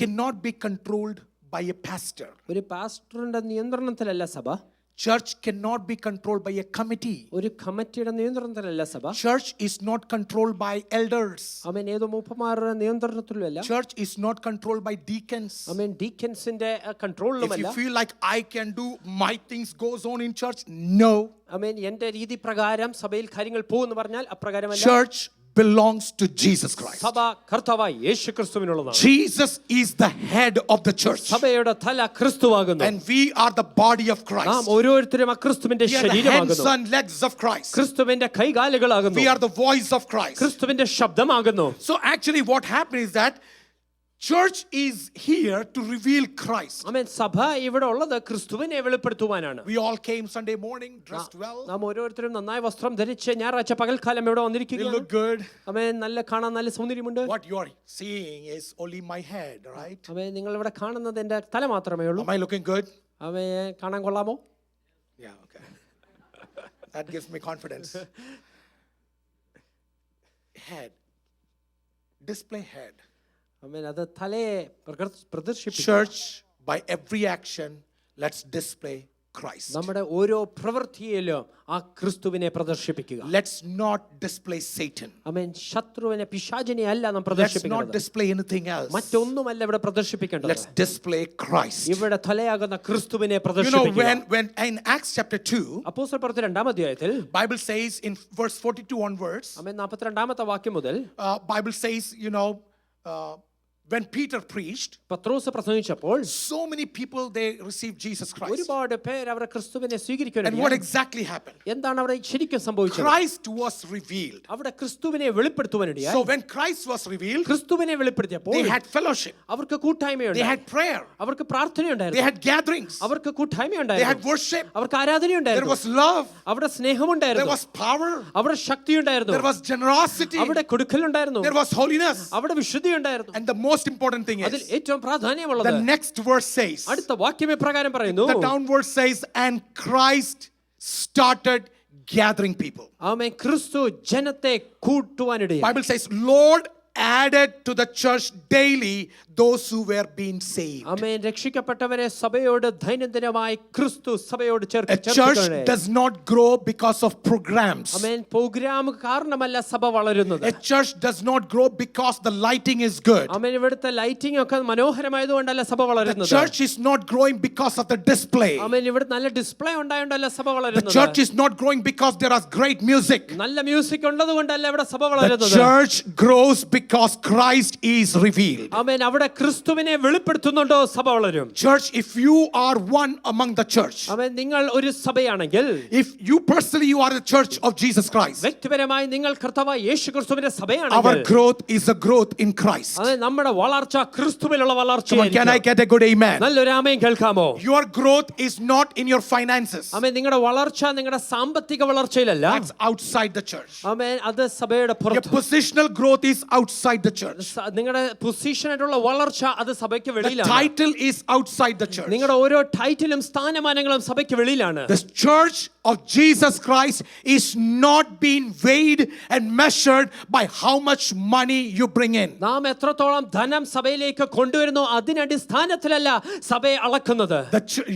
cannot be controlled by a pastor. ഒരു പാസ്റ്ററിന്റെ നിയന്ത്രണത്തിലല്ല സഭ. Church cannot be controlled by a committee. ഒരു കമ്മിറ്റിയുടെ നിയന്ത്രണത്തിലല്ല സഭ. Church is not controlled by elders. ആമേൻ. ഏതോ മൂപ്പന്മാരുടെ നിയന്ത്രണത്തിലുമല്ല. Church is not controlled by deacons. Amen. ഡീക്കൻസിന്റെ If കൺട്രോളിലുമല്ല. you feel like I can do my things goes on in church, no. ആമേൻ. എന്റെ രീതി പ്രകാരം സഭയിൽ കാര്യങ്ങൾ പോകുമെന്ന് പറഞ്ഞാൽ അപ്രകാരമല്ല. Church belongs to Jesus Christ. സഭ കർത്താവായ യേശു ക്രിസ്തുവിനുള്ളതാണ്. Jesus is the head of the church. സഭയുടെ തല ക്രിസ്തുവാകുന്നു. And we are the body of നാം Christ. ഓരോരുത്തരും ആ ക്രിസ്തുവിന്റെ We are the hands ശരീരമാകുന്നു. and legs of Christ. ക്രിസ്തുവിന്റെ കൈകാലുകളാകുന്നു. We are the voice of Christ. ക്രിസ്തുവിന്റെ ശബ്ദമാകുന്നു. So actually what happened is that church is here to reveal Christ. ആമേൻ. സഭ ഇവിടെ ഉള്ളത് ക്രിസ്തുവിനെ വെളിപ്പെടുത്തുവാനാണ്. We all came Sunday morning dressed well. നാം ഓരോരുത്തരും നന്നായി വസ്ത്രം ധരിച്ച് ഞായറാഴ്ച പകൽക്കാലം ഇവിടെ We വന്നിരിക്കുകയാണ്. look good. ആമേൻ. കാണാൻ നല്ല സൗന്ദര്യമുണ്ട്. What you are seeing is only my head, right? ആമേൻ. നിങ്ങൾ ഇവിടെ കാണുന്നത് എന്റെ തല മാത്രമേ ഉള്ളൂ. Am I looking good? ആമേൻ. കാണാൻ കൊള്ളാമോ? Yeah, okay. That gives me confidence. Head. Display head. ആമേൻ. അത് തലയെ പ്രദർശിപ്പിക്കും. Church, by every action, let's display Christ. നമ്മുടെ ഓരോ പ്രവൃത്തിയിലും ആ ക്രിസ്തുവിനെ പ്രദർശിപ്പിക്കുക. Let's not display Satan. ആമേൻ. ശത്രുവിനെ പിശാചിനെ അല്ല നാം Let's not പ്രദർശിപ്പിക്കുന്നത്. display anything else. മറ്റൊന്നുമല്ല ഇവിടെ പ്രദർശിപ്പിക്കേണ്ടത്. Let's display Christ. ഇവിടെ തലയാകുന്ന ക്രിസ്തുവിനെ You know, പ്രദർശിപ്പിക്കുക. when in Acts chapter 2, അപ്പോസ്തലപ്രവൃത്തി 2-ാം അധ്യായത്തിൽ Bible says in verse 42 onwards, ആമേൻ 42-ാമത്തെ വാക്യം മുതൽ Bible says, when Peter preached, Pathros പ്രസംഗിച്ചപ്പോൾ so many people, they received Jesus Christ. ഒരുപാട് പേർ അവർ ക്രിസ്തുവിനെ സ്വീകരിക്കാൻ And what exactly happened? എന്താണ് അവിടെ ശരിക്കും സംഭവിച്ചത്? Christ was revealed. അവിടെ ക്രിസ്തുവിനെ വെളിപ്പെടുത്തുവാനിടയായി. So when Christ was revealed, ക്രിസ്തുവിനെ വെളിപ്പെടുത്തിയപ്പോൾ they had fellowship, അവർക്ക് they കൂട്ടായ്മയുണ്ടായി, had prayer, അവർക്ക് they പ്രാർത്ഥനയുണ്ടായിരുന്നു, had gatherings, അവർക്ക് they കൂട്ടായ്മയുണ്ടായിരുന്നു, had worship, അവർക്ക് there ആരാധനയുണ്ടായിരുന്നു, was love, അവിടെ there സ്നേഹമുണ്ടായിരുന്നു, was power, അവിടെ ശക്തിയുണ്ടായിരുന്നു, there was generosity, അവിടെ കൊടുക്കലുണ്ടായിരുന്നു, there was holiness. അവിടെ വിശുദ്ധിയുണ്ടായിരുന്നു. And the most important thing അതിൽ is, ഏറ്റവും പ്രാധാന്യമുള്ളത് the next verse says, അടുത്ത വാക്യം ഇപ്രകാരം പറയുന്നു, the downward says, and Christ started gathering people. ആമേൻ, ക്രിസ്തു ജനത്തെ കൂട്ടുവാനിടയായി. Bible says, Lord added to the church daily those who were being saved. ആമേൻ, രക്ഷിക്കപ്പെട്ടവരെ സഭയോട് ദൈനംദിനമായി ക്രിസ്തു സഭയോട് A church does not grow because of programs. ആമേൻ, പ്രോഗ്രാം കാരണമല്ല സഭ വളരുന്നത്. A church does not grow because the lighting is good. ആമേൻ, ഇവിടുത്തെ lighting ഒക്കെ മനോഹരമായതുകൊണ്ടല്ല സഭ The വളരുന്നത്. church is not growing because of the display. ആമേൻ, ഇവിടെ നല്ല ഡിസ്പ്ലേ ഉണ്ടായോണ്ടല്ല സഭ The വളരുന്നത്. church is not growing because there is great music. നല്ല music ഉള്ളതുകൊണ്ടല്ല ഇവിടെ സഭ The വളരുന്നത്. church grows because Christ is revealed. ആമേൻ, അവിടെ ക്രിസ്തുവിനെ വെളിപ്പെടുത്തുന്നുണ്ടോ സഭ വളരും. Church, if you are one among the church, ആമേൻ, നിങ്ങൾ ഒരു സഭയാണെങ്കിൽ, if you personally you are the church of Jesus Christ, വ്യക്തിപരമായി നിങ്ങൾ കർത്താവായ യേശുക്രിസ്തുവിന്റെ our സഭയാണെങ്കിൽ, growth is a growth in Christ. അതെ, നമ്മുടെ വളർച്ച ക്രിസ്തുവിലുള്ള Come on, വളർച്ചയായിരിക്കും. can I get a good amen? നല്ലൊരു ആമേൻ കേൾക്കാമോ? Your growth is not in your finances. ആമേൻ, നിങ്ങളുടെ വളർച്ച നിങ്ങളുടെ സാമ്പത്തിക വളർച്ചയിലല്ല. That's outside the church. ആമേൻ, അത് സഭയുടെ Your പുറത്ത്. positional growth is outside the church. നിങ്ങളുടെ പൊസിഷനായിട്ടുള്ള വളർച്ച അത് സഭയ്ക്ക് The വെളിയിലാണ്. title is outside the church. നിങ്ങളുടെ ഓരോ ടൈറ്റിലും സ്ഥാനമാനങ്ങളും സഭയ്ക്ക് വെളിയിലാണ്. The church of Jesus Christ is not being weighed and measured by how much money you bring in. നാം എത്രത്തോളം ധനം സഭയിലേക്ക് കൊണ്ടുവരുന്നു അതിനടിസ്ഥാനത്തിലല്ല സഭയെ അളക്കുന്നത്.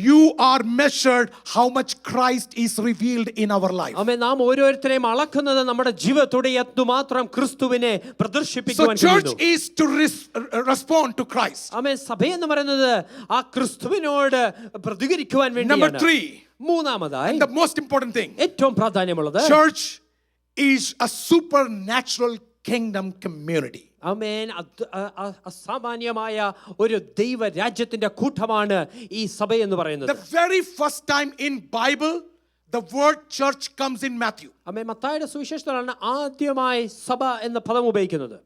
You are measured how much Christ is revealed in our life. ആമേൻ, നാം ഓരോരുത്തരെയും അളക്കുന്നത് നമ്മുടെ ജീവിതത്തോടെ എന്തുമാത്രം ക്രിസ്തുവിനെ So പ്രദർശിപ്പിക്കുവാൻ church കഴിയുന്നു. is to respond to Christ. ആമേൻ, സഭ എന്ന് പറയുന്നത് ആ ക്രിസ്തുവിനോട് പ്രതികരിക്കുവാൻ Number വേണ്ടിയാണ്. 3, മൂന്നാമതായി and the most important thing, ഏറ്റവും പ്രാധാന്യമുള്ളത്, church is a supernatural kingdom community. ആമേൻ, അസാമാന്യമായ ഒരു ദൈവ രാജ്യത്തിന്റെ കൂട്ടമാണ് ഈ സഭ എന്ന് പറയുന്നത്. The very first time in Bible the word church comes in Matthew. ആമേൻ, മത്തായിയുടെ സുവിശേഷത്തിലാണ് ആദ്യമായി സഭ എന്ന പദം ഉപയോഗിക്കുന്നത്.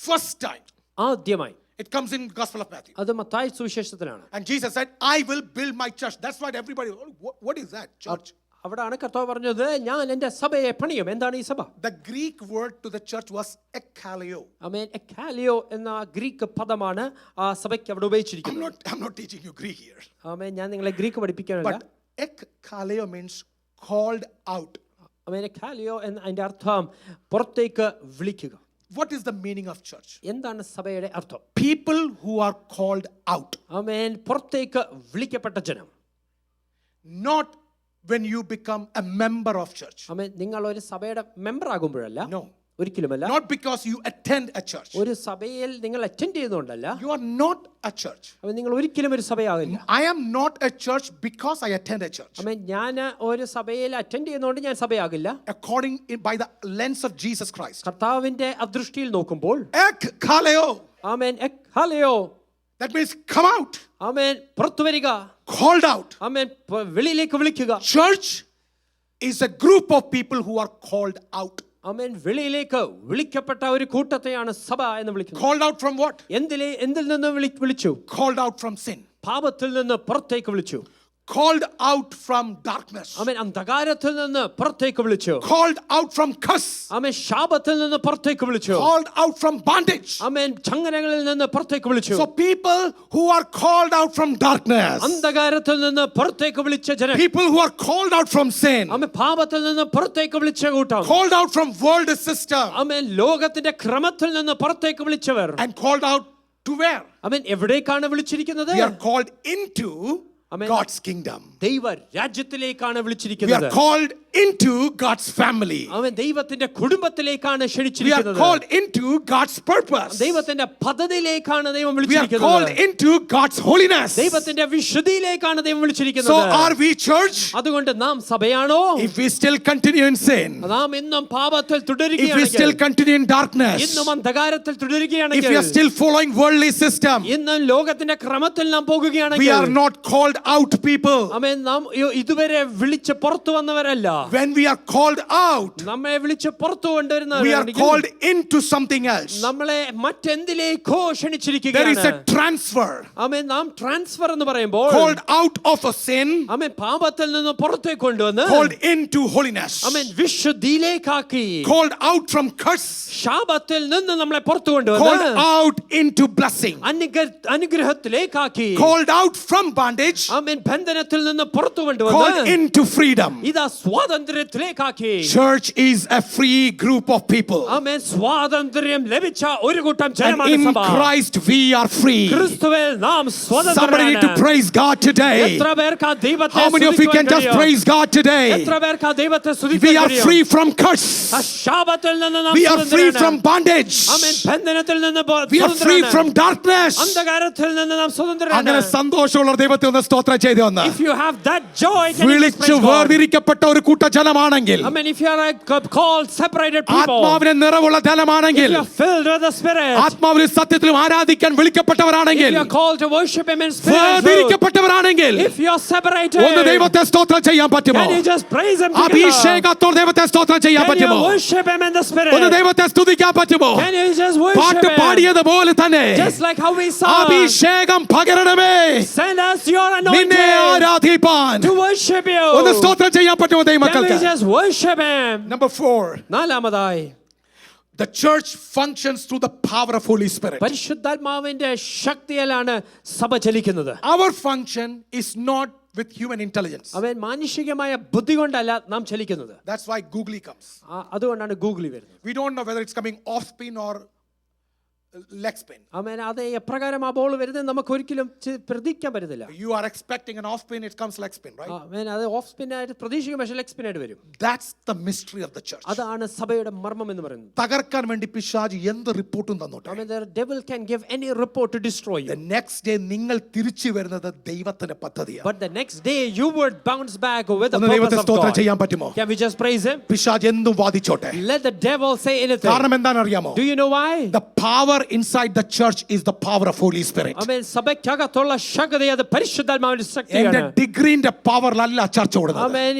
First time. ആദ്യമായി It comes in Gospel of Matthew. അത് Mathai സുവിശേഷത്തിലാണ്. And Jesus said, I will build my church. That's why everybody, what is that? Church. അവിടാണ് കർത്താവ് പറഞ്ഞത്, ഞാൻ എൻ്റെ സഭയെ പണിയും. എന്താണ് ഈ സഭ? The Greek word to the church was ekkalio. Amen, ekkalio എന്ന ഗ്രീക്ക് പദമാണ് ആ സഭയ്ക്ക് അവിടെ ഉപയോഗിച്ചിരിക്കുന്നത്. I'm not teaching you Greek here. ആമേൻ, ഞാൻ നിങ്ങളെ ഗ്രീക്ക് പഠിപ്പിക്കാനല്ല. But ekkalio means called out. ആമേൻ, എക്കാലിയോ എന്ന അതിന്റെ അർത്ഥം പുറത്തേക്ക് വിളിക്കുക. What is the meaning of church? എന്താണ് സഭയുടെ അർത്ഥം? People who are called out. ആമേൻ, പുറത്തേക്ക് വിളിക്കപ്പെട്ട ജനം. Not when you become a member of church. ആമേൻ, നിങ്ങൾ ഒരു സഭയുടെ മെമ്പർ ആകുമ്പോഴല്ല, No. ഒരിക്കലുമല്ല. Not because you attend a church. ഒരു സഭയിൽ നിങ്ങൾ അറ്റൻഡ് ചെയ്യുന്നതുകൊണ്ടല്ല. You are not a church. ആമേൻ, നിങ്ങൾ ഒരിക്കലും ഒരു സഭയാകില്ല. I am not a church because I attend a church. ആമേൻ, ഞാൻ ഒരു സഭയിൽ അറ്റൻഡ് ചെയ്യുന്നതുകൊണ്ട് ഞാൻ സഭയാകില്ല. According by the lens of Jesus Christ. കർത്താവിന്റെ അദൃഷ്ടിയിൽ നോക്കുമ്പോൾ, Ekkaleo. Amen, എക്കാലിയോ, That means come out. ആമേൻ, പുറത്തു വരിക. Called out. ആമേൻ, വെളിയിലേക്ക് വിളിക്കുക. Church is a group of people who are called out. ആമേൻ, വെളിയിലേക്ക് വിളിക്കപ്പെട്ട ഒരു കൂട്ടത്തെയാണ് സഭ എന്ന് വിളിക്കുന്നത്. Called out from what? എന്തിൽ നിന്ന് വിളിച്ചു? Called out from sin. പാപത്തിൽ നിന്ന് പുറത്തേക്ക് വിളിച്ചു. Called out from darkness. ആമേൻ, അന്ധകാരത്തിൽ നിന്ന് പുറത്തേക്ക് വിളിച്ചു. Called out from curse. ആമേൻ, ശാപത്തിൽ നിന്ന് പുറത്തേക്ക് വിളിച്ചു. Called out from bondage. ആമേൻ, ചങ്ങലകളിൽ നിന്ന് പുറത്തേക്ക് വിളിച്ചു. So people who are called out from darkness. അന്ധകാരത്തിൽ നിന്ന് പുറത്തേക്ക് വിളിച്ച ജനം. People who are called out from sin. ആമേൻ, പാപത്തിൽ നിന്ന് പുറത്തേക്ക് വിളിച്ച കൂട്ടം. Called out from world system. ആമേൻ, ലോകത്തിന്റെ ക്രമത്തിൽ നിന്ന് പുറത്തേക്ക് വിളിച്ചവർ. And called out to where? ആമേൻ, എവിടേക്കാണ് വിളിച്ചിരിക്കുന്നത്? We are called into Amen. God's kingdom. ദൈവ രാജ്യത്തിലേക്കാണ് We വിളിച്ചിരിക്കുന്നത്. are called into God's family. അവൻ ദൈവത്തിന്റെ കുടുംബത്തിലേക്കാണ് We are ക്ഷണിച്ചിരിക്കുന്നത്. called into God's purpose. ദൈവത്തിന്റെ പദ്ധതിയിലേക്കാണ് ദൈവം We are വിളിച്ചിരിക്കുന്നത്. called into God's holiness. ദൈവത്തിന്റെ വിശുദ്ധിയിലേക്കാണ് ദൈവം So വിളിച്ചിരിക്കുന്നത്. are we church? അതുകൊണ്ട് നാം സഭയാണോ? If we still continue in sin, നാം ഇന്നും പാപത്തിൽ if we still തുടരുകയാണെങ്കിൽ, continue in darkness, ഇന്നും അന്ധകാരത്തിൽ if we തുടരുകയാണെങ്കിൽ, are still following worldly system, ഇന്നും ലോകത്തിന്റെ ക്രമത്തിൽ നാം we പോകുകയാണെങ്കിൽ, are not called out people. ആമേൻ, നാം ഇതുവരെ വിളിച്ച് പുറത്തു വന്നവരല്ല. When we are called out, നമ്മെ വിളിച്ച് പുറത്തു we are കൊണ്ടുവരുന്നവരാണെങ്കിൽ called into something else. നമ്മളെ മറ്റെന്തിലേക്കോ There is ക്ഷണിച്ചിരിക്കുകയാണ്. a transfer. ആമേൻ, നാം ട്രാൻസ്ഫർ എന്ന് പറയുമ്പോൾ, Called out of a sin, ആമേൻ, പാപത്തിൽ നിന്ന് പുറത്തേക്ക് കൊണ്ടുവന്ന്, called into holiness. Amen, വിശുദ്ധിയിലേക്കാക്കി, Called out from curse, ശാപത്തിൽ നിന്ന് നമ്മളെ പുറത്തു called കൊണ്ടുവന്ന് out into blessing. അനുഗ്രഹത്തിലേക്കാക്കി, Called out from bondage, ആമേൻ, ബന്ധനത്തിൽ നിന്ന് പുറത്തു called കൊണ്ടുവന്ന് into freedom. ഇതാ സ്വാതന്ത്ര്യത്തിലേക്കാക്കി. Church is a free group of people. ആമേൻ, സ്വാതന്ത്ര്യം ലഭിച്ച ഒരു കൂട്ടം And ജനമാണ് in സഭ. Christ we are free. ക്രിസ്തുവിൽ നാം Somebody need to സ്വതന്ത്രരാണ്. praise God today. എത്ര പേർക്ക് ആ ദൈവത്തെ How many of you can സ്തുതിക്കുവാൻ just കഴിയും? praise God today? എത്ര പേർക്ക് ആ ദൈവത്തെ We സ്തുതിക്കുവാൻ are കഴിയും? free from curse. ആ ശാപത്തിൽ നിന്ന് നാം We are free സ്വതന്ത്രരാണ്. from bondage. ആമേൻ, ബന്ധനത്തിൽ നിന്ന് We are free സ്വതന്ത്രരാണ്. from darkness. അന്ധകാരത്തിൽ നിന്ന് നാം സ്വതന്ത്രരാണ്. അങ്ങനെ സന്തോഷമുള്ള ദൈവത്തെ ഒന്ന് സ്തോത്രം ചെയ്തു വന്ന് If you have that joy, can you just വിളിച്ചു praise God? വേർതിരിക്കപ്പെട്ട ഒരു കൂട്ട ജനമാണെങ്കിൽ, I mean, if you are called separated people, ആത്മാവിനെ നിറവുള്ള if ജനമാണെങ്കിൽ, you are filled with the Spirit, ആത്മാവിലും സത്യത്തിലും ആരാധിക്കാൻ if വിളിക്കപ്പെട്ടവരാണെങ്കിൽ, you are called to worship Him in spirit and truth, വേർതിരിക്കപ്പെട്ടവരാണെങ്കിൽ if you are separated, ഒന്ന് ദൈവത്തെ സ്തോത്രം ചെയ്യാൻ പറ്റുമോ? can you just praise Him together? അഭിഷേകത്തോടെ ദൈവത്തെ സ്തോത്രം ചെയ്യാൻ Can you പറ്റുമോ? worship Him in the Spirit? ഒന്ന് ദൈവത്തെ സ്തുതിക്കാൻ പറ്റുമോ? Can you just worship പാട്ട് Him? പാടിയതുപോലെ തന്നെ Just like how we sang, അഭിഷേകം പകരണമേ, send us your നിന്നെ anointing ആരാധിപ്പാൻ. to worship you. ഒന്ന് സ്തോത്രം ചെയ്യാൻ പറ്റുമോ Can we ദൈവമക്കൾക്ക്? just worship Him? Number 4, നാലാമതായി, the church functions through the power of Holy Spirit. പരിശുദ്ധാത്മാവിന്റെ ശക്തിയിലാണ് സഭ ചലിക്കുന്നത്. Our function is not with human intelligence. അവൻ മാനുഷികമായ ബുദ്ധി കൊണ്ടല്ല നാം ചലിക്കുന്നത്. That's why Googly comes. അതുകൊണ്ടാണ് ഗൂഗിളി വരുന്നത്. We don't know whether it's coming off spin or leg spin. അവൻ അത് എപ്രകാരം ആ ബോൾ വരുന്നത് നമുക്ക് ഒരിക്കലും പ്രതീക്ഷിക്കാൻ പറ്റത്തില്ല. You are expecting an off spin, it comes leg spin, right? അവൻ അത് ഓഫ് സ്പിൻ ആയിട്ട് പ്രതീക്ഷിക്കും, പക്ഷേ ലെഗ് സ്പിൻ ആയിട്ട് വരും. That's the mystery of the church. അതാണ് സഭയുടെ മർമ്മം എന്ന് പറയുന്നത്. തകർക്കാൻ വേണ്ടി പിശാച് എന്ത് റിപ്പോർട്ടും തന്നോട്ടെ, അവൻ the devil can give any report to destroy the you, next day നിങ്ങൾ തിരിച്ചു വരുന്നത് ദൈവത്തിന്റെ പദ്ധതിയാണ്. but the next day you would bounce back with the ഒന്ന് purpose ദൈവത്തെ of സ്തോത്രം God. ചെയ്യാൻ പറ്റുമോ? Can we just praise Him? പിശാച് എന്തും വാദിച്ചോട്ടെ. Let the devil say anything. കാരണം എന്താണെന്ന് അറിയാമോ? Do you know why? The power inside the church is the power of Holy Spirit. അവൻ സഭയ്ക്കകത്തുള്ള ശക്തി അത് പരിശുദ്ധാത്മാവിന്റെ എന്റെ ശക്തിയാണ്. ഡിഗ്രീന്റെ പവറിലല്ല ചർച്ച ഓടുന്നത്. Amen.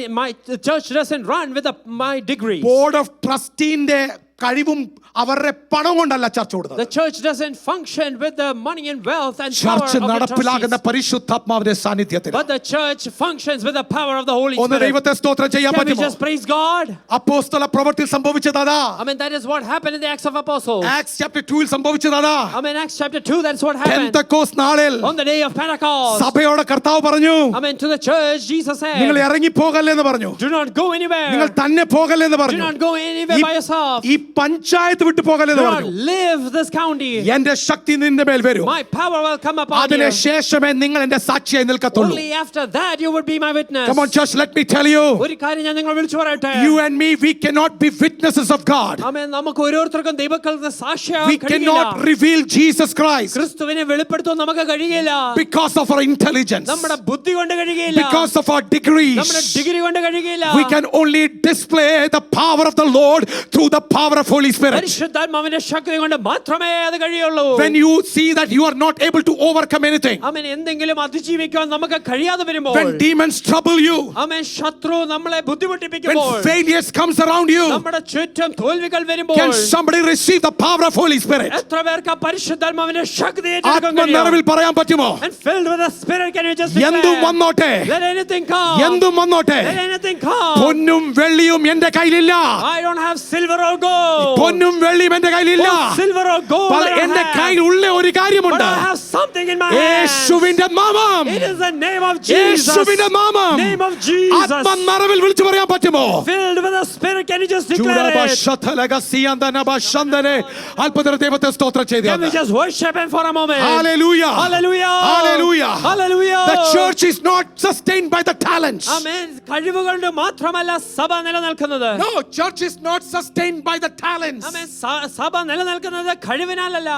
The church doesn't run with my degree. Board of ട്രസ്റ്റിന്റെ കഴിവും അവരുടെ പണം കൊണ്ടല്ല ചർച്ച ഓടുന്നത്. The church doesn't function with the money and wealth and power ചർച്ച of the നടപ്പിലാകുന്ന trustees, പരിശുദ്ധാത്മാവിന്റെ സാന്നിധ്യത്തിൽ. but the church functions with the power of the Holy ഒന്ന് Spirit. ദൈവത്തെ സ്തോത്രം ചെയ്യാൻ Can we പറ്റുമോ? just praise God? അപ്പോസ്തല പ്രവൃത്തിയിൽ സംഭവിച്ചത് അതാ. Amen. That is what happened in the Acts of Apostles. Acts chapter 2 ൽ സംഭവിച്ചത് അതാ. Amen. Acts chapter 2, that's what happened. Pentecost നാളിൽ On the day of Pentecost. സഭയോട് കർത്താവ് പറഞ്ഞു, Amen. To the church, Jesus നിങ്ങൾ said, ഇറങ്ങി പോകല്ലെന്ന് പറഞ്ഞു. do not go നിങ്ങൾ anywhere. തന്നെ പോകല്ലെന്ന് Do പറഞ്ഞു. not go anywhere by yourself. ഈ പഞ്ചായത്ത് വിട്ടു പോകല്ലെന്ന് Do not പറഞ്ഞു. live this county. എന്റെ ശക്തി നിന്റെ മേൽ വരും. My power will come upon അതിന് you. ശേഷമേ നിങ്ങൾ എന്റെ സാക്ഷിയായി നിൽക്കത്തുള്ളൂ. Only after that you would be my witness. Come on church, let me tell you, ഒരു കാര്യം ഞാൻ നിങ്ങളെ വിളിച്ചു പറയട്ടെ. you and me, we cannot be witnesses of God. ആമേൻ. നമുക്ക് ഓരോരുത്തർക്കും ദൈവത്തിന്റെ സാക്ഷിയാകാൻ We കഴിയില്ല. cannot reveal Jesus Christ ക്രിസ്തുവിനെ വെളിപ്പെടുത്താൻ നമുക്ക് കഴിയില്ല. because of our intelligence, നമ്മുടെ ബുദ്ധി കൊണ്ട് കഴിയില്ല. because of our degrees. നമ്മുടെ ഡിഗ്രി കൊണ്ട് കഴിയില്ല. We can only display the power of the Lord through the power of Holy Spirit. പരിശുദ്ധാത്മാവിന്റെ ശക്തി കൊണ്ട് മാത്രമേ അത് കഴിയുള്ളൂ. When you see that you are not able to overcome anything, ആമേൻ. എന്തെങ്കിലും അതിജീവിക്കാൻ നമുക്ക് കഴിയാതെ വരുമ്പോൾ, when demons trouble you, ആമേൻ, ശത്രു നമ്മളെ when ബുദ്ധിമുട്ടിപ്പിക്കുമ്പോൾ, failures comes around you, നമ്മുടെ ചുറ്റും തോൽവികൾ വരുമ്പോൾ, can somebody receive the power of Holy Spirit? എത്ര പേർക്ക് പരിശുദ്ധാത്മാവിന്റെ ശക്തി ഏറ്റെടുക്കാൻ കഴിയും? ആത്മനിറവിൽ പറയാൻ പറ്റുമോ? And filled with the Spirit, can you just എന്തും declare, വന്നോട്ടെ, let anything come, എന്തും വന്നോട്ടെ, let anything come. പൊന്നും വെള്ളിയും എന്റെ കയ്യിലില്ല. I don't have silver or gold. പൊന്നും വെള്ളിയും എന്റെ കയ്യിലില്ല. silver or gold that I എന്റെ have. കയ്യിൽ ഉള്ള ഒരു But കാര്യമുണ്ട്. I have something in my hand. യേശുവിന്റെ നാമം. It is the name of Jesus. യേശുവിന്റെ നാമം. Name of Jesus. ആത്മനിറവിൽ വിളിച്ചു പറയാൻ പറ്റുമോ? Filled with the Spirit, can you just declare it? അത്ഭുത ദൈവത്തെ സ്തോത്രം ചെയ്തു. Can we just worship Him for a moment? Hallelujah. Hallelujah. Hallelujah. Hallelujah. The church is not sustained by the talents. Amen. കഴിവുകൾ കൊണ്ട് മാത്രമല്ല സഭ നിലനിൽക്കുന്നത്. No, church is not sustained by the talents. Amen. സഭ നിലനിൽക്കുന്നത് കഴിവിനാലല്ല.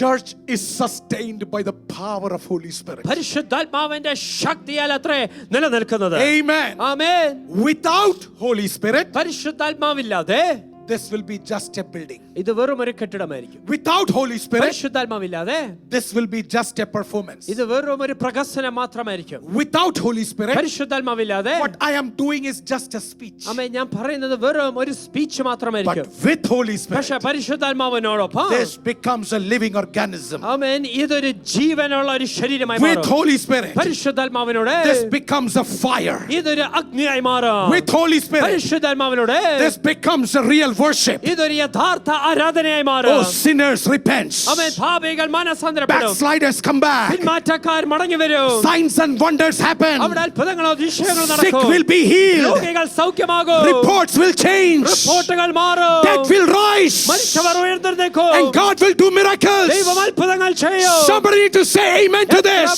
Church is sustained by the power of Holy Spirit. പരിശുദ്ധാത്മാവിന്റെ ശക്തിയാൽ അത്രേ നിലനിൽക്കുന്നത്. Amen. Amen. Without Holy Spirit, പരിശുദ്ധാത്മാവില്ലാതെ this will be just a building. ഇത് വെറും ഒരു കെട്ടിടമായിരിക്കും. Without Holy Spirit, പരിശുദ്ധാത്മാവില്ലാതെ this will be just a performance. ഇത് വെറും ഒരു പ്രകസനം മാത്രമായിരിക്കും. Without Holy Spirit, പരിശുദ്ധാത്മാവില്ലാതെ what I am doing is just a speech. അമ്മേ ഞാൻ പറയുന്നത് വെറും ഒരു സ്പീച്ച് മാത്രമായിരിക്കും. But with Holy പക്ഷേ Spirit, പരിശുദ്ധാത്മാവിനോടൊപ്പം this becomes a living organism. ആമേൻ ഇതൊരു ജീവനുള്ള ഒരു ശരീരമായി With മാറും. Holy Spirit, പരിശുദ്ധാത്മാവിനോട് this becomes a fire. ഇതൊരു അഗ്നിയായി മാറും. With Holy Spirit, പരിശുദ്ധാത്മാവിനോട് this becomes a real worship. ഇതൊരു യഥാർത്ഥ ആരാധനയായി മാറും. Oh, sinners repent. ആമേൻ പാപികൾ മനസ്സാന്തരപ്പെടും. Backsliders come back. പിന്മാറ്റക്കാർ മടങ്ങി വരും. Signs and wonders happen. അവിടെ അത്ഭുതങ്ങളോ അതിശയങ്ങളോ Sick നടക്കും. will be healed. രോഗികൾ സൗഖ്യമാകും. Reports will change. റിപ്പോർട്ടുകൾ മാറും. Death will rise. മരിച്ചവർ ഉയർത്തെഴുന്നേൽക്കും. And God will do miracles. ദൈവം അത്ഭുതങ്ങൾ ചെയ്യും. Somebody need to say amen to this.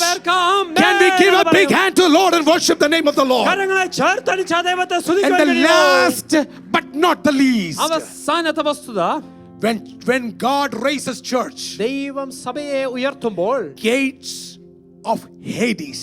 Can we give a big hand to the Lord and worship the name of the Lord? കരങ്ങളെ ചേർത്തടിച്ച് ദൈവത്തെ സ്തുതിക്കുവാൻ And the കഴിയുമോ? last but not the least, അവസാനത്തെ വസ്തുത when God raises church, ദൈവം സഭയെ ഉയർത്തുമ്പോൾ gates of Hades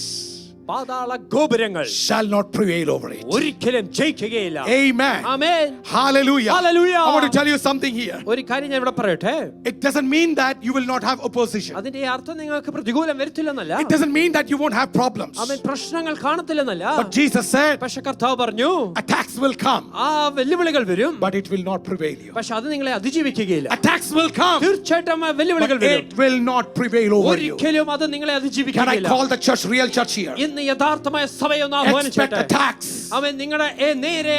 പാതാള ഗോപുരങ്ങൾ shall not prevail over it. ഒരിക്കലും ജയിക്കുകയില്ല. Amen. Amen. Hallelujah. Hallelujah. I want to tell you something here. ഒരു കാര്യം ഞാൻ ഇവിടെ പറയട്ടെ. It doesn't mean that you will not have opposition. അതിന്റെ അർത്ഥം നിങ്ങൾക്ക് പ്രതികൂലം വരത്തില്ലെന്നല്ല. It doesn't mean that you won't have problems. ആമേൻ പ്രശ്നങ്ങൾ കാണത്തില്ലെന്നല്ല. But Jesus said, പക്ഷേ കർത്താവ് പറഞ്ഞു attacks will come, ആ വെല്ലുവിളികൾ വരും. but it will not prevail you. പക്ഷേ അത് നിങ്ങളെ അതിജീവിക്കുകയില്ല. Attacks will come, തീർച്ചയായിട്ടും വെല്ലുവിളികൾ but വരും. it will not prevail over you. ഒരിക്കലും അത് നിങ്ങളെ Can I അതിജീവിക്കുകയില്ല. call the church real church here? ഇന്ന് യഥാർത്ഥമായ സഭയെ ഒന്ന് Expect ആഹ്വാനിച്ചേട്ടെ. attacks. ആമേൻ നിങ്ങളുടെ നേരെ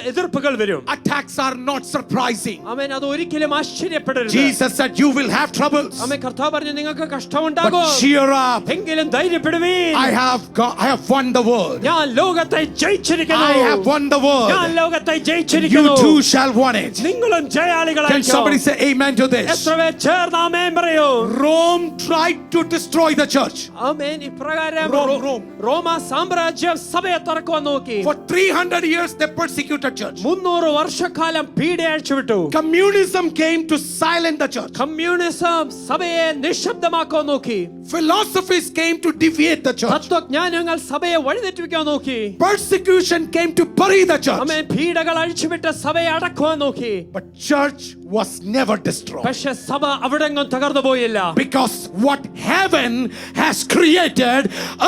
എതിർപ്പുകൾ വരും. Attacks are not surprising. ആമേൻ അത് ഒരിക്കലും ആശ്ചര്യപ്പെടരുത്. Jesus said you will have troubles, ആമേൻ കർത്താവ് പറഞ്ഞു നിങ്ങൾക്ക് കഷ്ടമുണ്ടാകും. but cheer up. എങ്കിലും ധൈര്യപ്പെടുവീൻ. I have won the world. ഞാൻ ലോകത്തെ ജയിച്ചിരിക്കുന്നു. I have won the world. ഞാൻ ലോകത്തെ You ജയിച്ചിരിക്കുന്നു. too shall won it. നിങ്ങളും Can ജയാളികളായിരിക്കും. somebody say amen to this? എത്രപേർ ചേർന്ന് ആമേൻ പറയൂ. Rome tried to destroy the church. ആമേൻ ഇപ്രകാരം Rome. റോമ സാമ്രാജ്യം സഭയെ തുറക്കുവാൻ നോക്കി. For 300 years they persecuted church. 300 വർഷക്കാലം പീഡ അഴിച്ചുവിട്ടു. Communism came to silence the church. Communism സഭയെ നിശബ്ദമാക്കാൻ നോക്കി. Philosophies came to deviate the church. തത്വജ്ഞാനങ്ങൾ സഭയെ വഴിതെറ്റിക്കാൻ നോക്കി. Persecution came to bury the church. ആമേൻ പീഡകൾ അഴിച്ചുവിട്ട് സഭയെ അടക്കുവാൻ നോക്കി. But church was never destroyed. പക്ഷേ സഭ അവിടെങ്ങും തകർന്നു പോയില്ല. Because what heaven has created,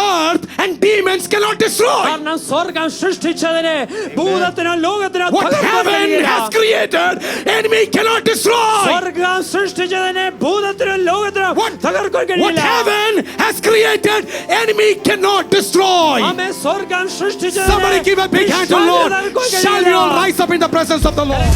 earth and demons cannot destroy. കാരണം സ്വർഗ്ഗം സൃഷ്ടിച്ചതിനെ ഭൂതത്തിനോ ലോകത്തിനോ What heaven has created, enemy cannot destroy. സ്വർഗ്ഗം സൃഷ്ടിച്ചതിനെ ഭൂതത്തിനോ ലോകത്തിനോ തകർക്കാൻ What കഴിയില്ല. heaven has created, enemy cannot destroy. Amen സ്വർഗ്ഗം സൃഷ്ടിച്ചതിനെ Somebody give a big hand to the Lord. Shall we all rise up in the presence of the Lord?